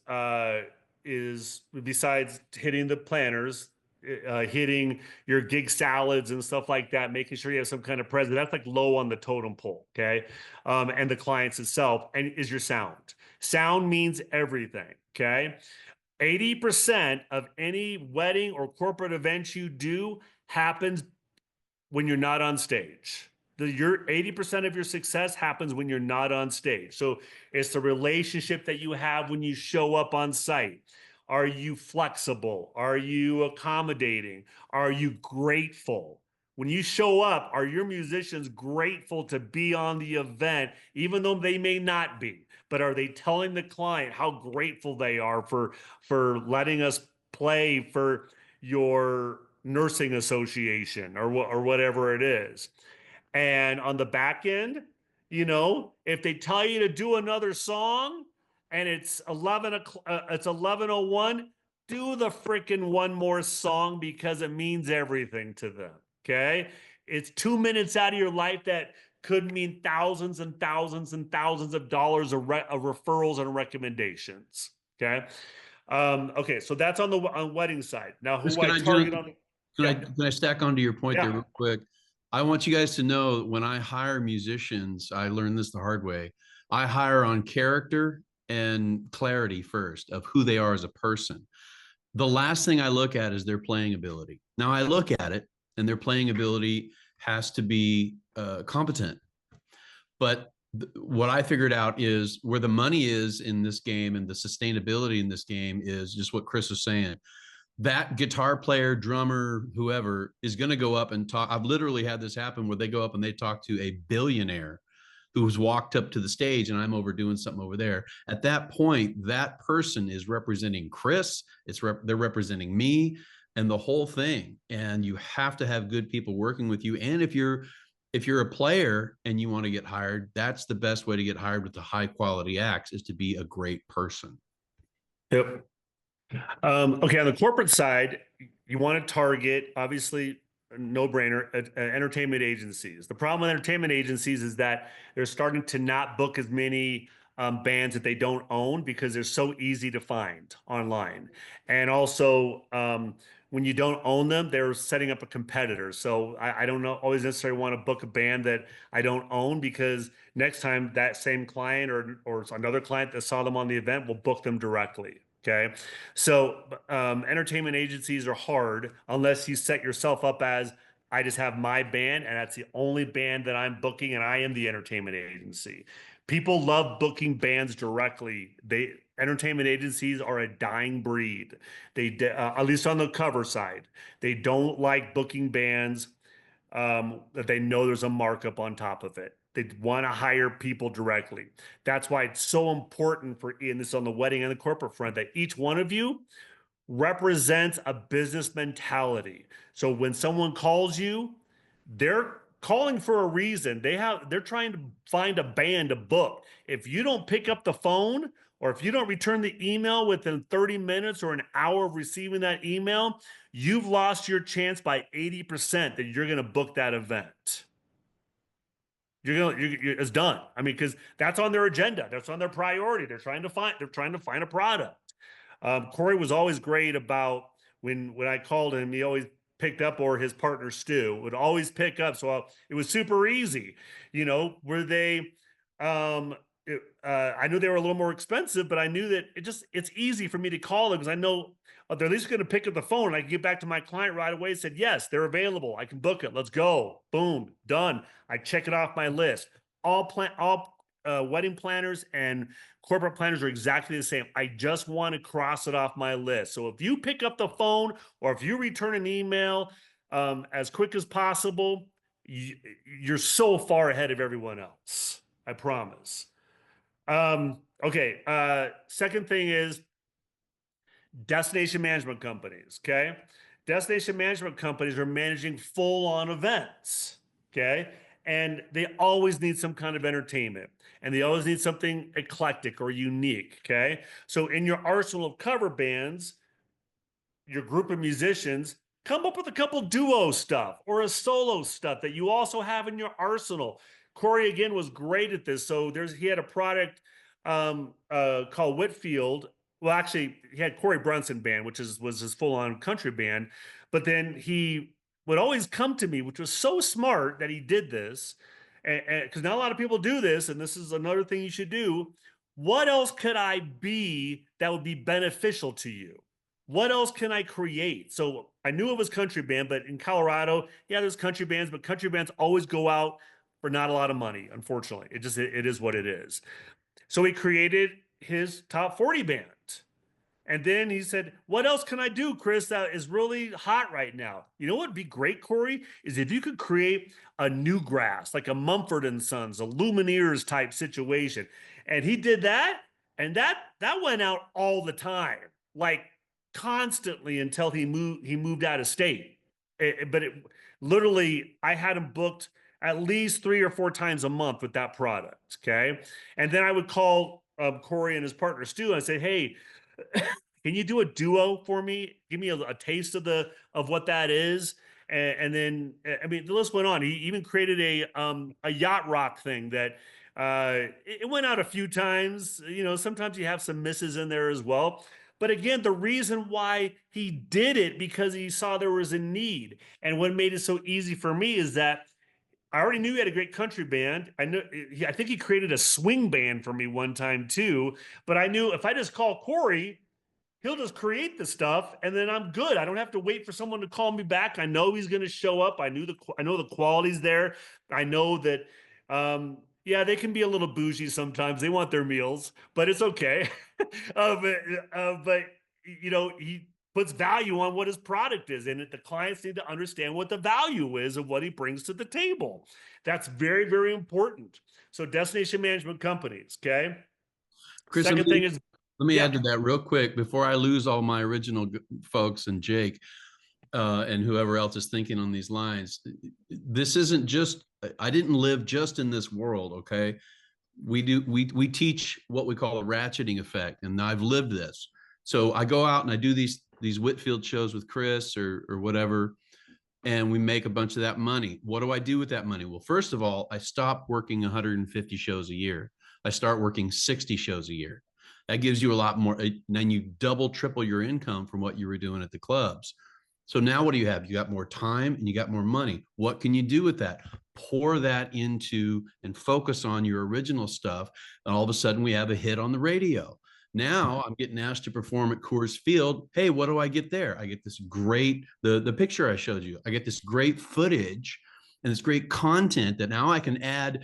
besides hitting the planners, hitting your gig salads and stuff like that, making sure you have some kind of present. That's like low on the totem pole. Okay. And the clients itself, and is your sound. Sound means everything. Okay. 80% of any wedding or corporate event you do happens when you're not on stage. Your 80% of your success happens when you're not on stage. So it's the relationship that you have when you show up on site. Are you flexible? Are you accommodating? Are you grateful? When you show up, are your musicians grateful to be on the event, even though they may not be? But are they telling the client how grateful they are for letting us play for your nursing association or whatever it is? And on the back end, you know, if they tell you to do another song and it's 11:01, do the freaking one more song, because it means everything to them. Okay. It's 2 minutes out of your life that could mean thousands and thousands and thousands of dollars of referrals and recommendations. Okay. Okay. So that's on wedding side. Now, who I target on? Can I stack onto your point there real quick? I want you guys to know, when I hire musicians, I learned this the hard way. I hire on character and clarity first of who they are as a person. The last thing I look at is their playing ability. Now I look at it, and their playing ability has to be competent. But what I figured out is where the money is in this game, and the sustainability in this game, is just what Chris was saying. That guitar player, drummer, whoever is going to go up and talk. I've literally had this happen where they go up and they talk to a billionaire who's walked up to the stage and I'm over doing something over there. At that point, that person is representing Chris. They're representing me and the whole thing. And you have to have good people working with you. And if you're a player and you want to get hired, that's the best way to get hired with the high quality acts, is to be a great person. Yep. Okay, on the corporate side, you want to target, obviously, no brainer, entertainment agencies. The problem with entertainment agencies is that they're starting to not book as many bands that they don't own because they're so easy to find online. And also, when you don't own them, they're setting up a competitor. So I don't know, always necessarily want to book a band that I don't own, because next time that same client or another client that saw them on the event will book them directly. Okay. So entertainment agencies are hard unless you set yourself up as, I just have my band and that's the only band that I'm booking and I am the entertainment agency. People love booking bands directly. Entertainment agencies are a dying breed. At least on the cover side, they don't like booking bands that they know there's a markup on top of it. They want to hire people directly. That's why it's so important for, and this on the wedding and the corporate front, that each one of you represents a business mentality. So when someone calls you, they're calling for a reason. They're trying to find a band to book. If you don't pick up the phone, or if you don't return the email within 30 minutes or an hour of receiving that email, you've lost your chance by 80% that you're going to book that event. It's done. I mean, because that's on their agenda. That's on their priority. They're trying to find a product. Corey was always great about when I called him, he always picked up, or his partner Stu would always pick up. So it was super easy. Were they, I knew they were a little more expensive, but I knew that it's easy for me to call them because I know they're at least going to pick up the phone. And I can get back to my client right away and said, yes, they're available. I can book it. Let's go. Boom, done. I check it off my list. All wedding planners and corporate planners are exactly the same. I just want to cross it off my list. So if you pick up the phone or if you return an email as quick as possible, you're so far ahead of everyone else. I promise. Okay. Second thing is destination management companies. Okay. Destination management companies are managing full-on events. Okay. And they always need some kind of entertainment, and they always need something eclectic or unique. Okay. So in your arsenal of cover bands, your group of musicians, come up with a couple duo stuff or a solo stuff that you also have in your arsenal. Corey, again, was great at this. So he had a product called Whitfield. Well, actually, he had Corey Brunson Band, which was his full-on country band. But then he would always come to me, which was so smart that he did this, because not a lot of people do this, and this is another thing you should do. What else could I be that would be beneficial to you? What else can I create? So I knew it was country band, but in Colorado, yeah, there's country bands, but country bands always go out for not a lot of money, unfortunately. It is what it is. So he created his top 40 band. And then he said, what else can I do, Chris, that is really hot right now? You know what would be great, Corey, is if you could create a Newgrass, like a Mumford and Sons, a Lumineers type situation. And he did that, and that went out all the time, like constantly, until he moved out of state. But literally, I had him booked at least 3 or 4 times a month with that product. Okay. And then I would call Corey and his partner Stu and I say, hey, can you do a duo for me? Give me a taste of what that is. And then, I mean, the list went on. He even created a yacht rock thing that it went out a few times. Sometimes you have some misses in there as well. But again, the reason why he did it, because he saw there was a need. And what made it so easy for me is that I already knew he had a great country band. I think he created a swing band for me one time too. But I knew if I just call Corey, he'll just create the stuff, and then I'm good. I don't have to wait for someone to call me back. I know he's going to show up. I know the quality's there. I know that, yeah, they can be a little bougie sometimes. They want their meals, but it's okay. But puts value on what his product is, and the clients need to understand what the value is of what he brings to the table. That's very, very important. So destination management companies, okay? Chris, Second thing is, let me yeah. add to that real quick before I lose all my original folks and Jake and whoever else is thinking on these lines. This isn't just, I didn't live just in this world, okay? We teach what we call a ratcheting effect, and I've lived this. So I go out and I do these Whitfield shows with Chris or whatever, and we make a bunch of that money. What do I do with that money? Well, first of all, I stop working 150 shows a year. I start working 60 shows a year. That gives you a lot more. Then you double, triple your income from what you were doing at the clubs. So now what do you have? You got more time and you got more money. What can you do with that? Pour that into and focus on your original stuff. And all of a sudden we have a hit on the radio. Now I'm getting asked to perform at Coors Field. Hey, what do I get there? I get this great, the picture I showed you, I get this great footage and this great content that now I can add.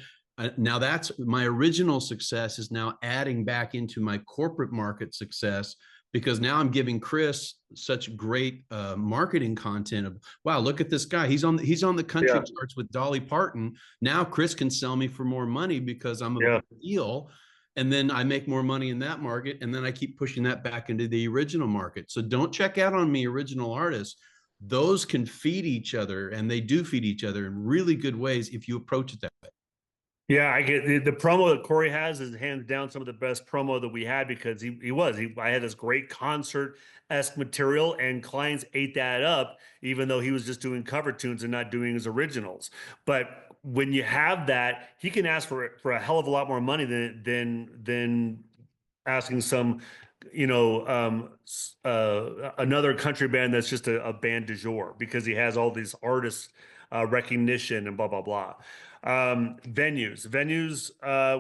Now that's my original success is now adding back into my corporate market success, because now I'm giving Chris such great marketing content of, wow, look at this guy. He's on the country charts with Dolly Parton. Now Chris can sell me for more money because I'm a big deal. And then I make more money in that market. And then I keep pushing that back into the original market. So don't check out on me, original artists. Those can feed each other, and they do feed each other in really good ways if you approach it that way. Yeah, I get the promo that Corey has is hands down some of the best promo that we had, because I had this great concert-esque material and clients ate that up, even though he was just doing cover tunes and not doing his originals. But when you have that, he can ask for a hell of a lot more money than asking some, another country band that's just a band du jour, because he has all these artists recognition and blah blah blah. Venues,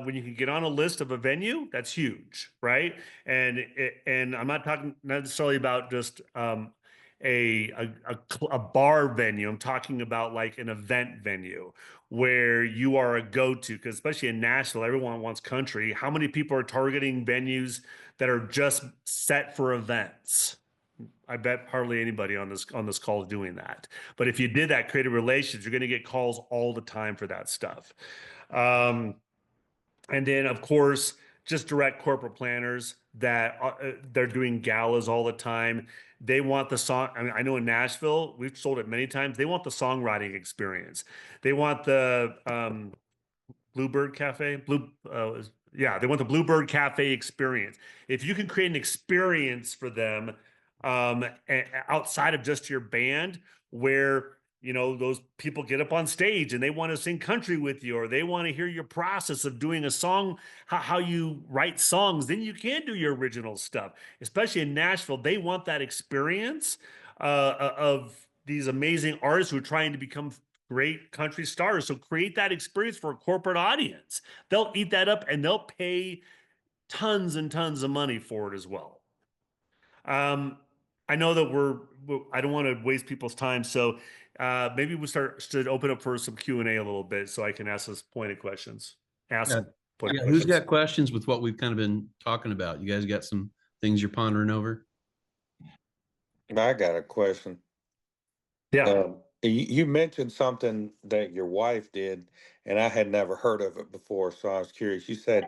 when you can get on a list of a venue, that's huge, right? And I'm not talking necessarily about just a bar venue. I'm talking about like an event venue where you are a go-to, because especially in Nashville, everyone wants country. How many people are targeting venues that are just set for events? I bet hardly anybody on this call is doing that. But if you did that, creative relations, you're going to get calls all the time for that stuff. And then, of course, just direct corporate planners that they're doing galas all the time. They want the song. I mean, I know in Nashville, we've sold it many times. They want the songwriting experience. They want the Bluebird Cafe. They want the Bluebird Cafe experience. If you can create an experience for them outside of just your band, where those people get up on stage and they want to sing country with you, or they want to hear your process of doing a song, how you write songs, then you can do your original stuff. Especially in Nashville, they want that experience of these amazing artists who are trying to become great country stars. So create that experience for a corporate audience. They'll eat that up and they'll pay tons and tons of money for it as well. I know that I don't want to waste people's time. So maybe we should open up for some Q&A a little bit so I can ask us pointed questions. Who's got questions with what we've kind of been talking about? You guys got some things you're pondering over? I got a question. Yeah. You mentioned something that your wife did, and I had never heard of it before, so I was curious. You said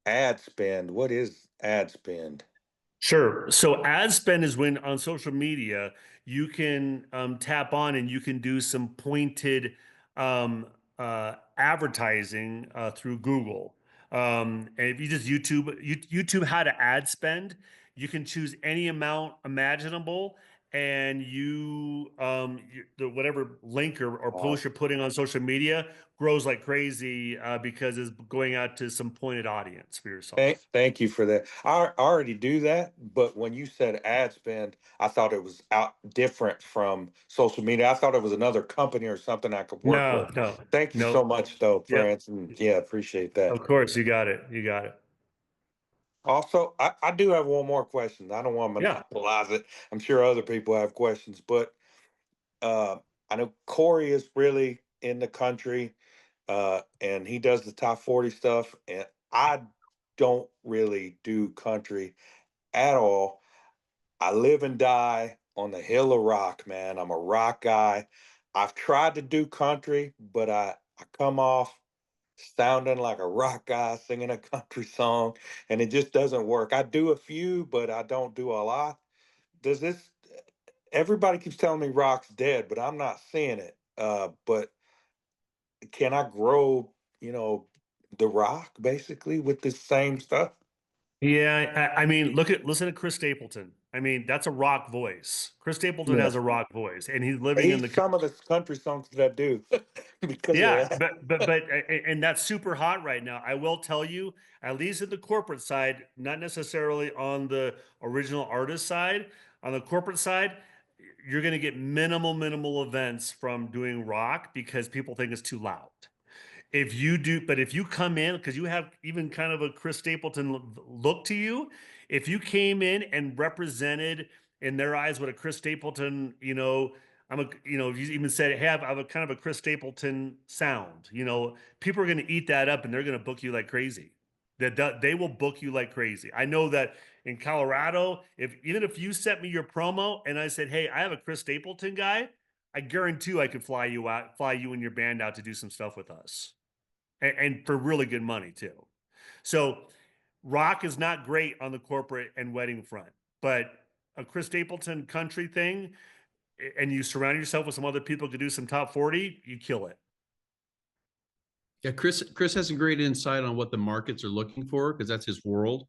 ad spend. What is ad spend? Sure. So ad spend is when on social media you can tap on and you can do some pointed advertising through Google. And if you just YouTube how to ad spend, you can choose any amount imaginable, and whatever link or post you're putting on social media grows like crazy because it's going out to some pointed audience for yourself. Thank you for that. I already do that, but when you said ad spend, I thought it was different from social media. I thought it was another company or something I could work with. No. Thank you so much, though, for Yep. answering. Yeah, appreciate that. Of course, you got it. You got it. Also, I do have one more question. I don't want to monopolize it. I'm sure other people have questions, but I know Corey is really in the country, and he does the top 40 stuff, and I don't really do country at all. I live and die on the hill of rock, man. I'm a rock guy. I've tried to do country, but I come off sounding like a rock guy singing a country song, and it just doesn't work. I do a few, but I don't do a lot. Does this? Everybody keeps telling me rock's dead, but I'm not seeing it. But can I grow, the rock basically with the same stuff? Yeah, I mean, listen to Chris Stapleton. I mean, that's a rock voice. Chris Stapleton Yeah. has a rock voice, and he's living in He's the some of the country songs that I do because of yeah, that. and that's super hot right now. I will tell you, at least at the corporate side, not necessarily on the original artist side, on the corporate side, you're going to get minimal events from doing rock because people think it's too loud. If you do, but if you come in, because you have even kind of a Chris Stapleton look to you, if you came in and represented in their eyes what a Chris Stapleton, if you even said, hey, I have a kind of a Chris Stapleton sound, people are going to eat that up and they're going to book you like crazy. That they will book you like crazy. I know that in Colorado, even if you sent me your promo and I said, hey, I have a Chris Stapleton guy, I guarantee you I could fly you and your band out to do some stuff with us and for really good money too. So rock is not great on the corporate and wedding front, but a Chris Stapleton country thing, and you surround yourself with some other people who could do some top 40, you kill it. Yeah, Chris has a great insight on what the markets are looking for because that's his world.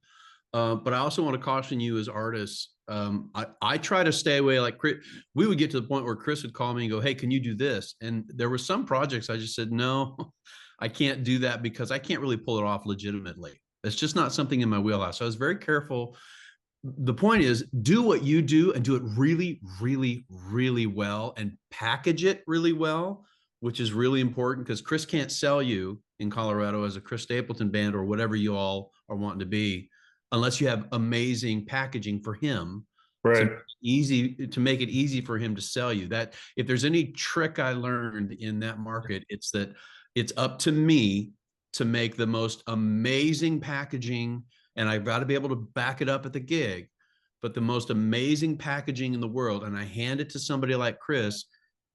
But I also want to caution you as artists. I try to stay away. Like Chris, we would get to the point where Chris would call me and go, "Hey, can you do this?" And there were some projects I just said, "No, I can't do that because I can't really pull it off legitimately. It's just not something in my wheelhouse." So I was very careful. The point is, do what you do and do it really well and package it really well, which is really important because Chris can't sell you in Colorado as a Chris Stapleton band or whatever you all are wanting to be unless you have amazing packaging for him Right. to make it easy for him to sell you. That if there's any trick I learned in that market, it's that it's up to me to make the most amazing packaging, and I've got to be able to back it up at the gig, but the most amazing packaging in the world, and I hand it to somebody like Chris,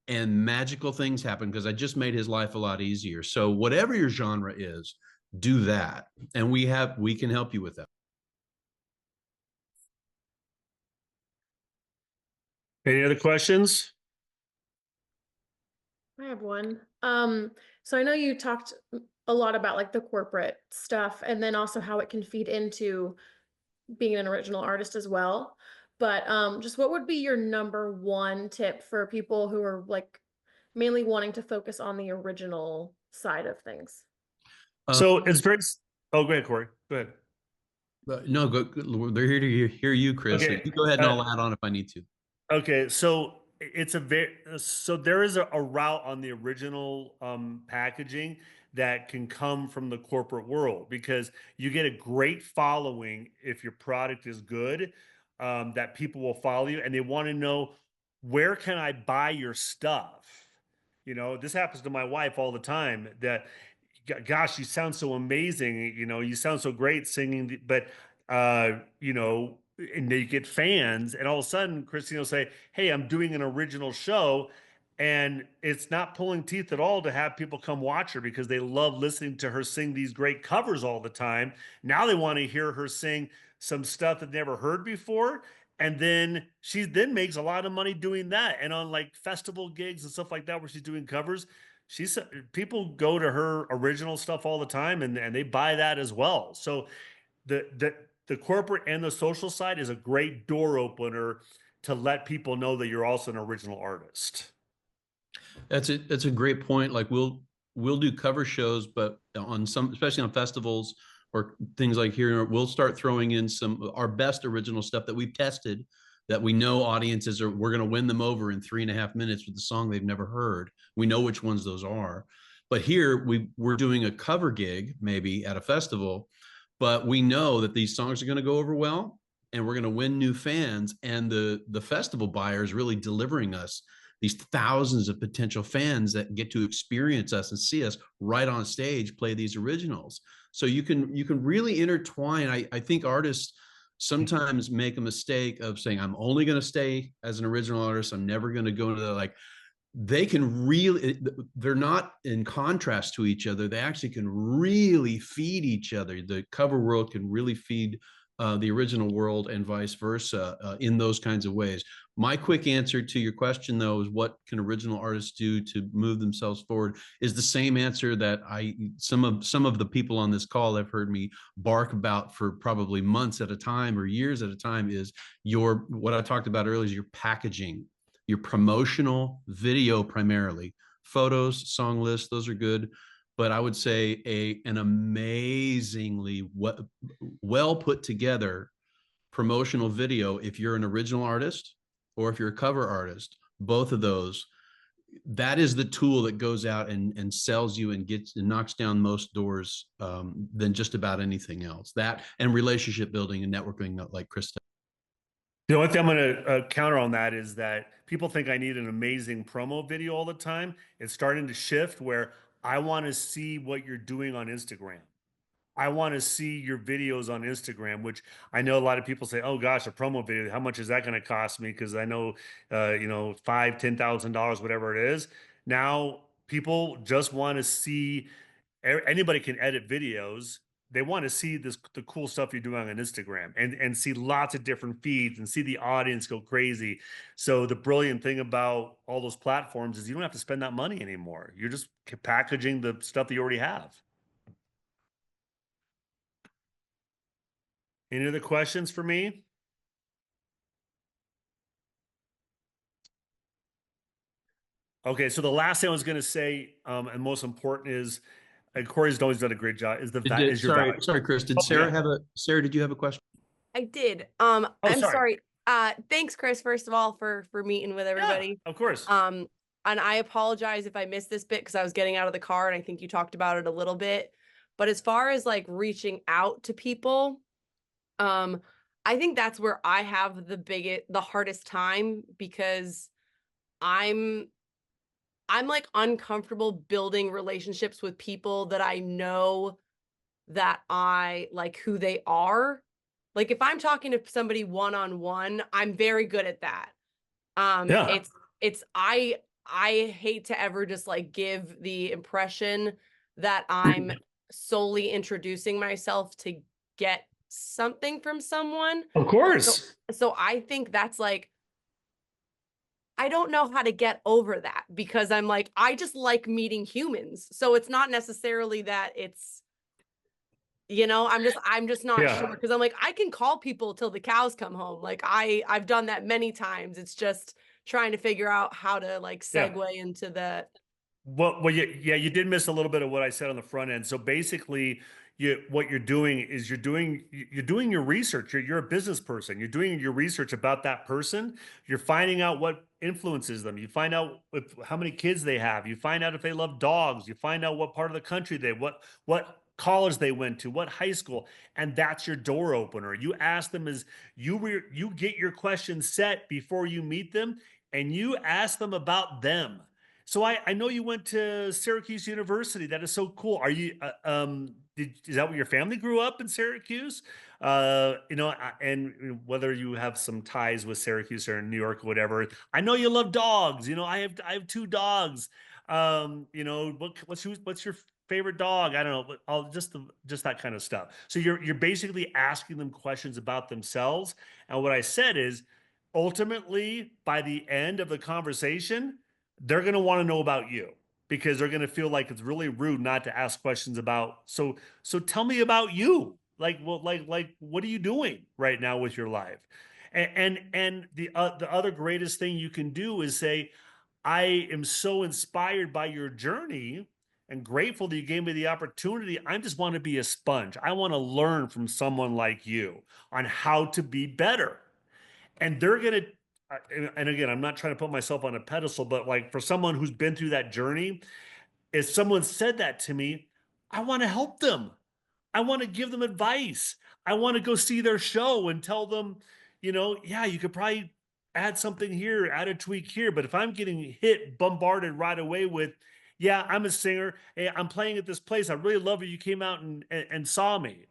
and magical things happen because I just made his life a lot easier. So whatever your genre is, do that, and we can help you with that. Any other questions? I have one. So I know you talked a lot about like the corporate stuff and then also how it can feed into being an original artist as well. But just what would be your number one tip for people who are like mainly wanting to focus on the original side of things? So it's very. Oh, go ahead, Corey. Go ahead. No, they're here to hear you, Chris. Okay. So you go ahead and I'll add on if I need to. Okay, so there is a route on the original packaging that can come from the corporate world because you get a great following if your product is good, that people will follow you and they want to know, where can I buy your stuff? This happens to my wife all the time that, gosh, you sound so amazing. You sound so great singing, but and they get fans, and all of a sudden, Christine will say, "Hey, I'm doing an original show," and it's not pulling teeth at all to have people come watch her because they love listening to her sing these great covers all the time. Now they want to hear her sing some stuff that they never heard before. And then she then makes a lot of money doing that. And on like festival gigs and stuff like that, where she's doing covers, people go to her original stuff all the time and they buy that as well. So the corporate and the social side is a great door opener to let people know that you're also an original artist. That's a great point. Like we'll do cover shows, but on some, especially on festivals or things like here, we'll start throwing in some our best original stuff that we've tested, that we know audiences we're going to win them over in 3.5 minutes with the song they've never heard. We know which ones those are. But here we're doing a cover gig maybe at a festival, but we know that these songs are going to go over well and we're going to win new fans. And the festival buyer is really delivering us these thousands of potential fans that get to experience us and see us right on stage play these originals. So you can really intertwine. I think artists sometimes make a mistake of saying, I'm only going to stay as an original artist. I'm never going to go into the, like, they can really, they're not in contrast to each other. They actually can really feed each other. The cover world can really feed the original world and vice versa in those kinds of ways. My quick answer to your question, though, is what can original artists do to move themselves forward, is the same answer that some of the people on this call have heard me bark about for probably months at a time or years at a time, is what I talked about earlier, is your packaging, your promotional video, primarily photos, song lists, those are good, but I would say an amazingly well put together promotional video, if you're an original artist or if you're a cover artist, both of those, that is the tool that goes out and sells you and knocks down most doors than just about anything else. That and relationship building and networking, like Chris said. The only thing I'm going to counter on that is that people think I need an amazing promo video all the time. It's starting to shift where I want to see what you're doing on Instagram. I want to see your videos on Instagram, which I know a lot of people say, "Oh gosh, a promo video, how much is that going to cost me?" Because I know, $5,000, $10,000, whatever it is. Now people just want to see. Anybody can edit videos. They want to see the cool stuff you're doing on Instagram and see lots of different feeds and see the audience go crazy. So the brilliant thing about all those platforms is you don't have to spend that money anymore. You're just packaging the stuff that you already have. Any other questions for me? Okay, so the last thing I was going to say, and most important is, and Corey's always done a great job, is your value. Sorry, Chris. Did Oh, Sarah yeah. Sarah, did you have a question? I did. Oh, I'm sorry. sorry. Thanks, Chris, first of all, for meeting with everybody. Yeah, of course. And I apologize if I missed this bit because I was getting out of the car and I think you talked about it a little bit. But as far as like reaching out to people, I think that's where I have the hardest time, because I'm like uncomfortable building relationships with people that I know that I like who they are. Like if I'm talking to somebody one-on-one, I'm very good at that. Yeah. I hate to ever just like give the impression that I'm solely introducing myself to get something from someone. Of course. So I think that's like, I don't know how to get over that, because I'm like, I just like meeting humans. So it's not necessarily that it's, I'm just not Yeah. sure, because I'm like, I can call people till the cows come home. Like I've done that many times. It's just trying to figure out how to like segue into that. Well, you did miss a little bit of what I said on the front end. So basically, what you're doing is you're doing your research. You're a business person. You're doing your research about that person. You're finding out what influences them. You find out how many kids they have. You find out if they love dogs. You find out what part of the country what college they went to, what high school, and that's your door opener. You ask them you get your questions set before you meet them, and you ask them about them. So I know you went to Syracuse University. That is so cool. Are you is that where your family grew up, in Syracuse? And whether you have some ties with Syracuse or New York or whatever. I know you love dogs. I have 2 dogs. What's your favorite dog? I don't know, but I'll just that kind of stuff. So you're basically asking them questions about themselves. And what I said is, ultimately, by the end of the conversation, they're going to want to know about you, because they're going to feel like it's really rude not to ask questions about. So tell me about you. Like, well, like what are you doing right now with your life? And the other greatest thing you can do is say, I am so inspired by your journey and grateful that you gave me the opportunity. I just want to be a sponge. I want to learn from someone like you on how to be better. And they're going to, and again, I'm not trying to put myself on a pedestal, but like for someone who's been through that journey, if someone said that to me, I want to help them. I want to give them advice. I want to go see their show and tell them, yeah, you could probably add something here, add a tweak here. But if I'm getting bombarded right away with, yeah, I'm a singer. Hey, I'm playing at this place. I really love it. You came out and saw me.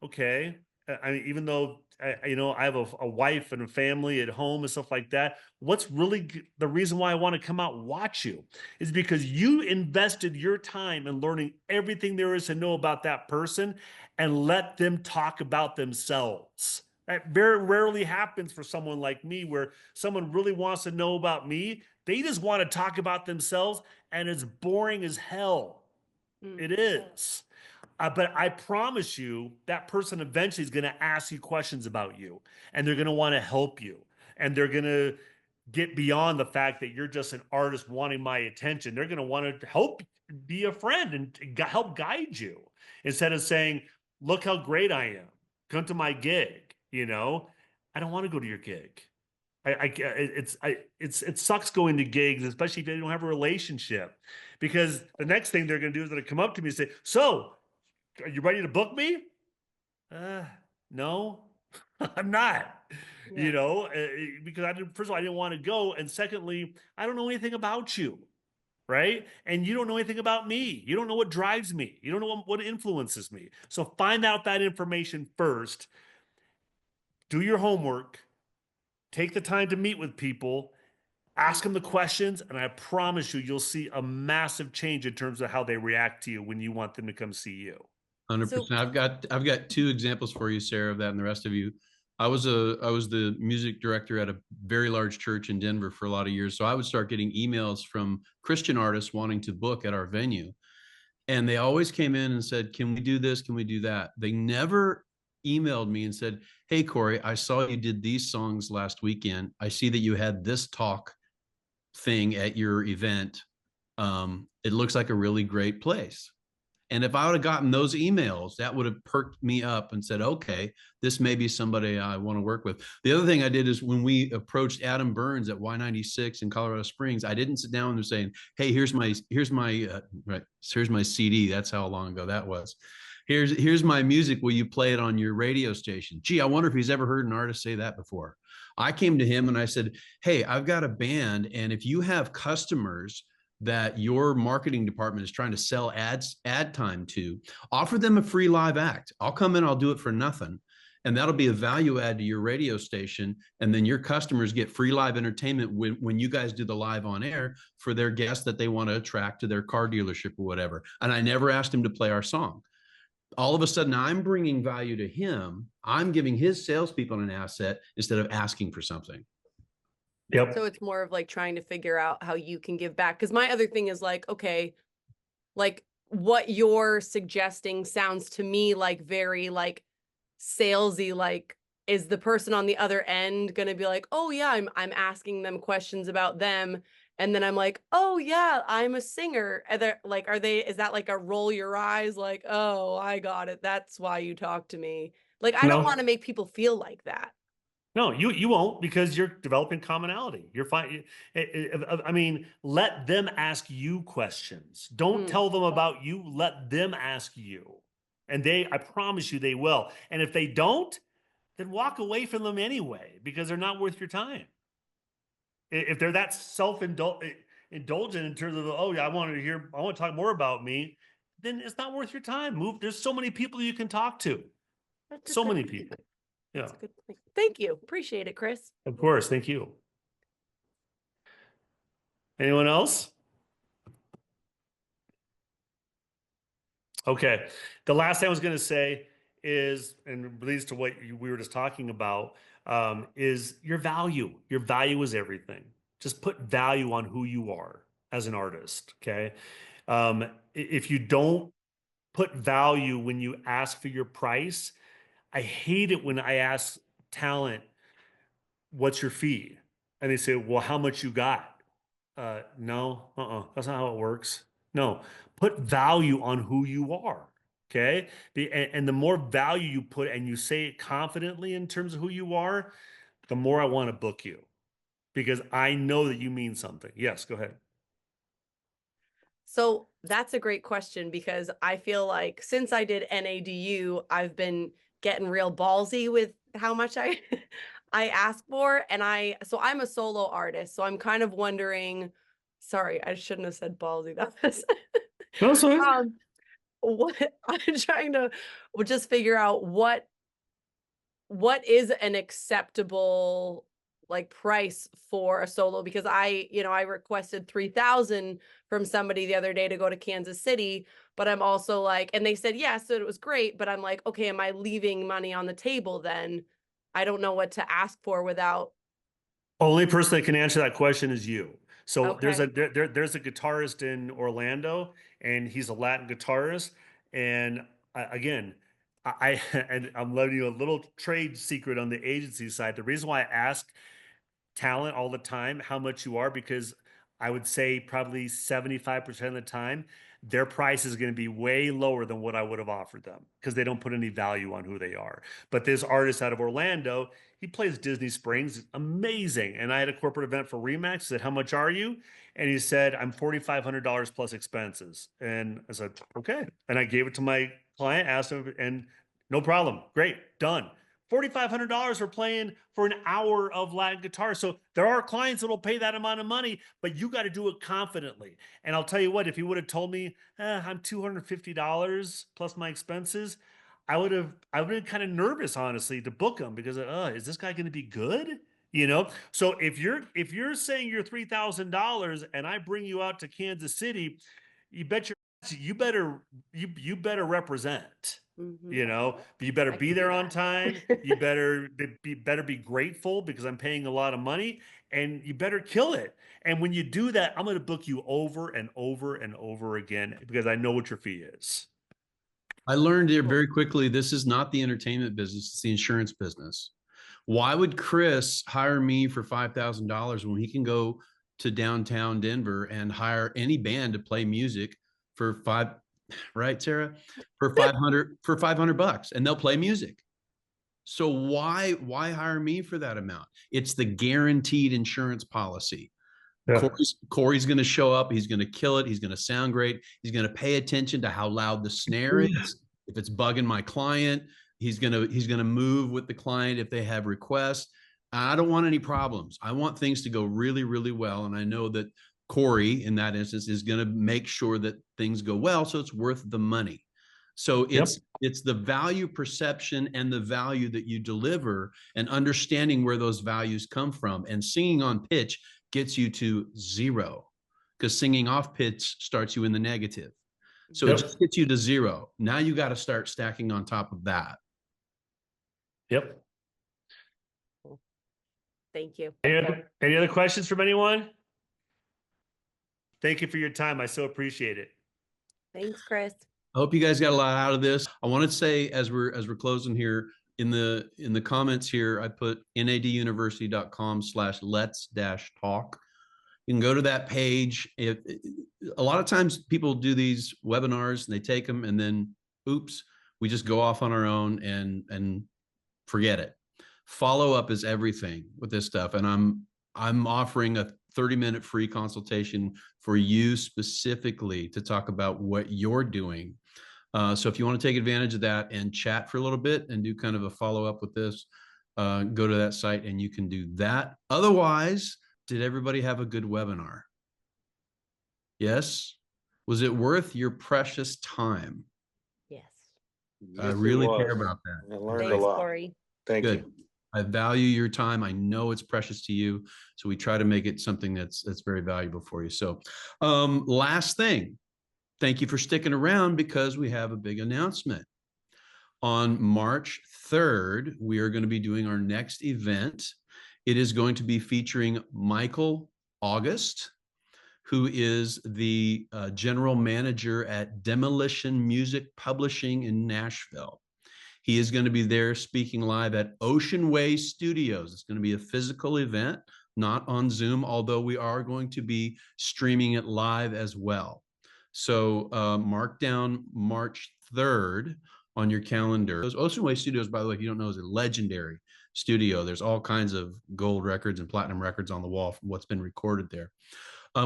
Okay. I mean, even though I have a wife and a family at home and stuff like that. What's really the reason why I want to come out and watch you is because you invested your time in learning everything there is to know about that person and let them talk about themselves. That very rarely happens for someone like me, where someone really wants to know about me. They just want to talk about themselves, and it's boring as hell. It is. But I promise you, that person eventually is going to ask you questions about you, and they're going to want to help you, and they're going to get beyond the fact that you're just an artist wanting my attention. They're going to want to help be a friend and help guide you instead of saying, "Look how great I am. Come to my gig." I don't want to go to your gig. It sucks going to gigs, especially if they don't have a relationship, because the next thing they're going to do is they're going to come up to me and say, "So, are you ready to book me?" No, I'm not. Because first of all, I didn't want to go, and secondly, I don't know anything about you, right? And you don't know anything about me. You don't know what drives me. You don't know what influences me. So find out that information first. Do your homework. Take the time to meet with people. Ask them the questions, and I promise you'll see a massive change in terms of how they react to you when you want them to come see you. 100%. I've got two examples for you, Sarah, of that, and the rest of you. I was the music director at a very large church in Denver for a lot of years. So I would start getting emails from Christian artists wanting to book at our venue. And they always came in and said, "Can we do this? Can we do that?" They never emailed me and said, "Hey, Corey, I saw you did these songs last weekend. I see that you had this talk thing at your event. It looks like a really great place." And if I would have gotten those emails, that would have perked me up and said, "Okay, this may be somebody I want to work with." The other thing I did is when we approached Adam Burns at Y96 in Colorado Springs, I didn't sit down and saying, "Hey, here's my CD." That's how long ago that was. Here's my music. Will you play it on your radio station? Gee, I wonder if he's ever heard an artist say that before. I came to him and I said, "Hey, I've got a band, and if you have customers that your marketing department is trying to sell ad time to, offer them a free live act. I'll come in, I'll do it for nothing. And that'll be a value add to your radio station. And then your customers get free live entertainment when you guys do the live on air for their guests that they want to attract to their car dealership or whatever." And I never asked him to play our song. All of a sudden, I'm bringing value to him. I'm giving his salespeople an asset instead of asking for something. Yep. So it's more of like trying to figure out how you can give back. Because my other thing is like, okay, like what you're suggesting sounds to me like very like salesy. Like, is the person on the other end going to be like, "Oh yeah, I'm asking them questions about them," and then I'm like, "Oh yeah, I'm a singer." And they're like, is that like a roll your eyes, like, "Oh, I got it. That's why you talk to me." Like, I don't want to make people feel like that. No, you won't, because you're developing commonality. You're fine. I mean, let them ask you questions. Don't tell them about you. Let them ask you. And I promise you they will. And if they don't, then walk away from them anyway, because they're not worth your time. If they're that self-indulgent in terms of, "Oh yeah, I want to talk more about me," then it's not worth your time. There's so many people you can talk to. So many people. Yeah. That's a good point. Thank you. Appreciate it, Chris. Of course. Thank you. Anyone else? Okay. The last thing I was going to say is, and leads to what we were just talking about, is your value. Your value is everything. Just put value on who you are as an artist. Okay. If you don't put value when you ask for your price, I hate it when I ask talent, "What's your fee?" And they say, "Well, how much you got?" No, that's not how it works. No, put value on who you are. Okay. And the more value you put and you say it confidently in terms of who you are, the more I want to book you, because I know that you mean something. Yes, go ahead. So that's a great question, because I feel like since I did NADU, I've been getting real ballsy with how much I I ask for. And so I'm a solo artist. So I'm kind of wondering, sorry, I shouldn't have said ballsy. That was No, sorry. what I'm trying to just figure out what what is an acceptable like price for a solo? Because I requested 3,000 from somebody the other day to go to Kansas City, but I'm also like, and they said yes, so it was great, but I'm like, okay, am I leaving money on the table then? I don't know what to ask for without. Only person that can answer that question is you. So there's Okay. there's a guitarist in Orlando, and he's a Latin guitarist. And again, and I'm letting you a little trade secret on the agency side. The reason why I ask talent all the time how much you are, because I would say probably 75% of the time their price is going to be way lower than what I would have offered them because they don't put any value on who they are. But this artist out of Orlando, he plays Disney Springs, amazing. And I had a corporate event for Remax. Said, "How much are you?" And he said, "I'm $4,500 plus expenses." And I said, "Okay." And I gave it to my client, asked him, and no problem. Great, done. $4,500 for playing for an hour of Latin guitar. So there are clients that will pay that amount of money, but you got to do it confidently. And I'll tell you what, if he would have told me, I'm $250 plus my expenses, I would have been kind of nervous, honestly, to book him because is this guy going to be good? You know? So if you're saying you're $3,000 and I bring you out to Kansas City, you better represent. Mhm. You know, you better I be can do there on that. time. You better be grateful because I'm paying a lot of money, and you better kill it. And when you do that, I'm going to book you over and over and over again because I know what your fee is. I learned here very quickly, this is not the entertainment business, it's the insurance business. Why would Chris hire me for $5,000 when he can go to downtown Denver and hire any band to play music for right, Sarah? For 500 bucks, and they'll play music. So why hire me for that amount? It's the guaranteed insurance policy. Yeah. Corey's going to show up. He's going to kill it. He's going to sound great. He's going to pay attention to how loud the snare is. If it's bugging my client, he's going to move with the client if they have requests. I don't want any problems. I want things to go really, really well. And I know that Corey, in that instance, is going to make sure that things go well. So it's worth the money. So it's the value perception and the value that you deliver and understanding where those values come from. And singing on pitch gets you to 0 because singing off pitch starts you in the negative. So it just gets you to 0. Now you got to start stacking on top of that. Yep. Thank you. Any other questions from anyone? Thank you for your time. I so appreciate it. Thanks, Chris. I hope you guys got a lot out of this. I want to say as we're closing here, in the comments here, I put naduniversity.com/let's-talk. You can go to that page. A lot of times people do these webinars and they take them and then, oops, we just go off on our own and forget it. Follow-up is everything with this stuff. And I'm offering a 30-minute free consultation for you specifically to talk about what you're doing. So if you want to take advantage of that and chat for a little bit and do kind of a follow-up with this, go to that site and you can do that. Otherwise, did everybody have a good webinar? Yes? Was it worth your precious time? Yes. I really care about that. I learned a Thanks, lot. Corey. Thank Good. you. I value your time. I know it's precious to you. So we try to make it something that's very valuable for you. So last thing, thank you for sticking around because we have a big announcement. On March 3rd, we are going to be doing our next event. It is going to be featuring Michael August, who is the general manager at Demolition Music Publishing in Nashville. He is going to be there speaking live at Ocean Way Studios. It's going to be a physical event, not on Zoom, although we are going to be streaming it live as well. So mark down March 3rd on your calendar. Those Ocean Way Studios, by the way, if you don't know, is a legendary studio. There's all kinds of gold records and platinum records on the wall from what's been recorded there.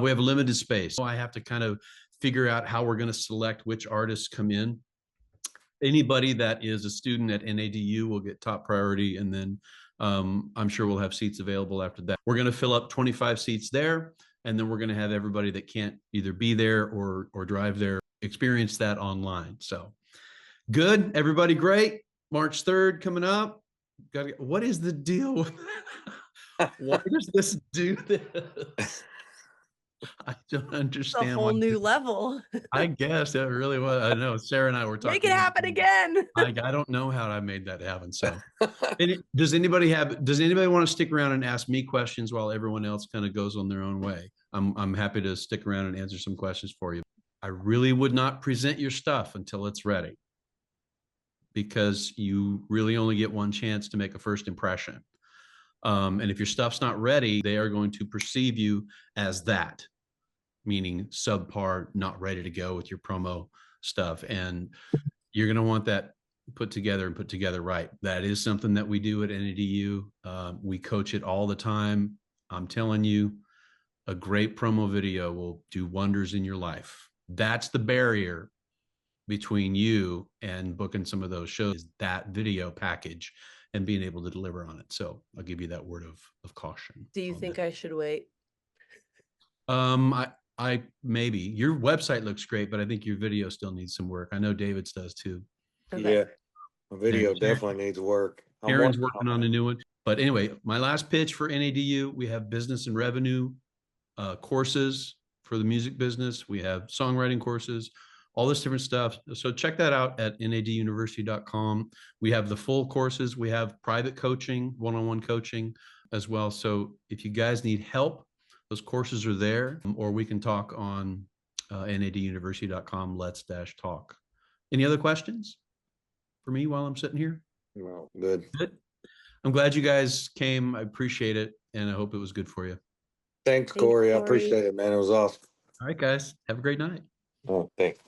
We have a limited space. So I have to kind of figure out how we're going to select which artists come in. Anybody that is a student at NADU will get top priority, and then I'm sure we'll have seats available after that. We're going to fill up 25 seats there, and then we're going to have everybody that can't either be there or drive there experience that online. So good, everybody, great. March 3rd coming up. What is the deal with why does this do this? I don't It's a understand whole why. new level. I guess it really was. I know Sarah and I were talking. Make it happen again. I don't know how I made that happen. So, does anybody want to stick around and ask me questions while everyone else kind of goes on their own way? I'm happy to stick around and answer some questions for you. I really would not present your stuff until it's ready, because you really only get one chance to make a first impression. And if your stuff's not ready, they are going to perceive you as that, meaning subpar, not ready to go with your promo stuff. And you're going to want that put together right. That is something that we do at NADU. We coach it all the time. I'm telling you, a great promo video will do wonders in your life. That's the barrier between you and booking some of those shows, is that video package and being able to deliver on it. So I'll give you that word of caution. Do you think I should wait? I maybe. Your website looks great, but I think your video still needs some work. I know David's does too. Okay. Yeah, the video And definitely needs work. I'm Aaron's working on a new one. But anyway, my last pitch for NADU, we have business and revenue courses for the music business. We have songwriting courses, all this different stuff. So check that out at naduniversity.com. We have the full courses. We have private coaching, one-on-one coaching as well. So if you guys need help, those courses are there, or we can talk on naduniversity.com. Let's-talk. Any other questions for me while I'm sitting here? No, good. Good. I'm glad you guys came. I appreciate it, and I hope it was good for you. Thanks, Thanks, Corey. I Corey. appreciate it, man. It was awesome. All right, guys. Have a great night. Oh, thanks.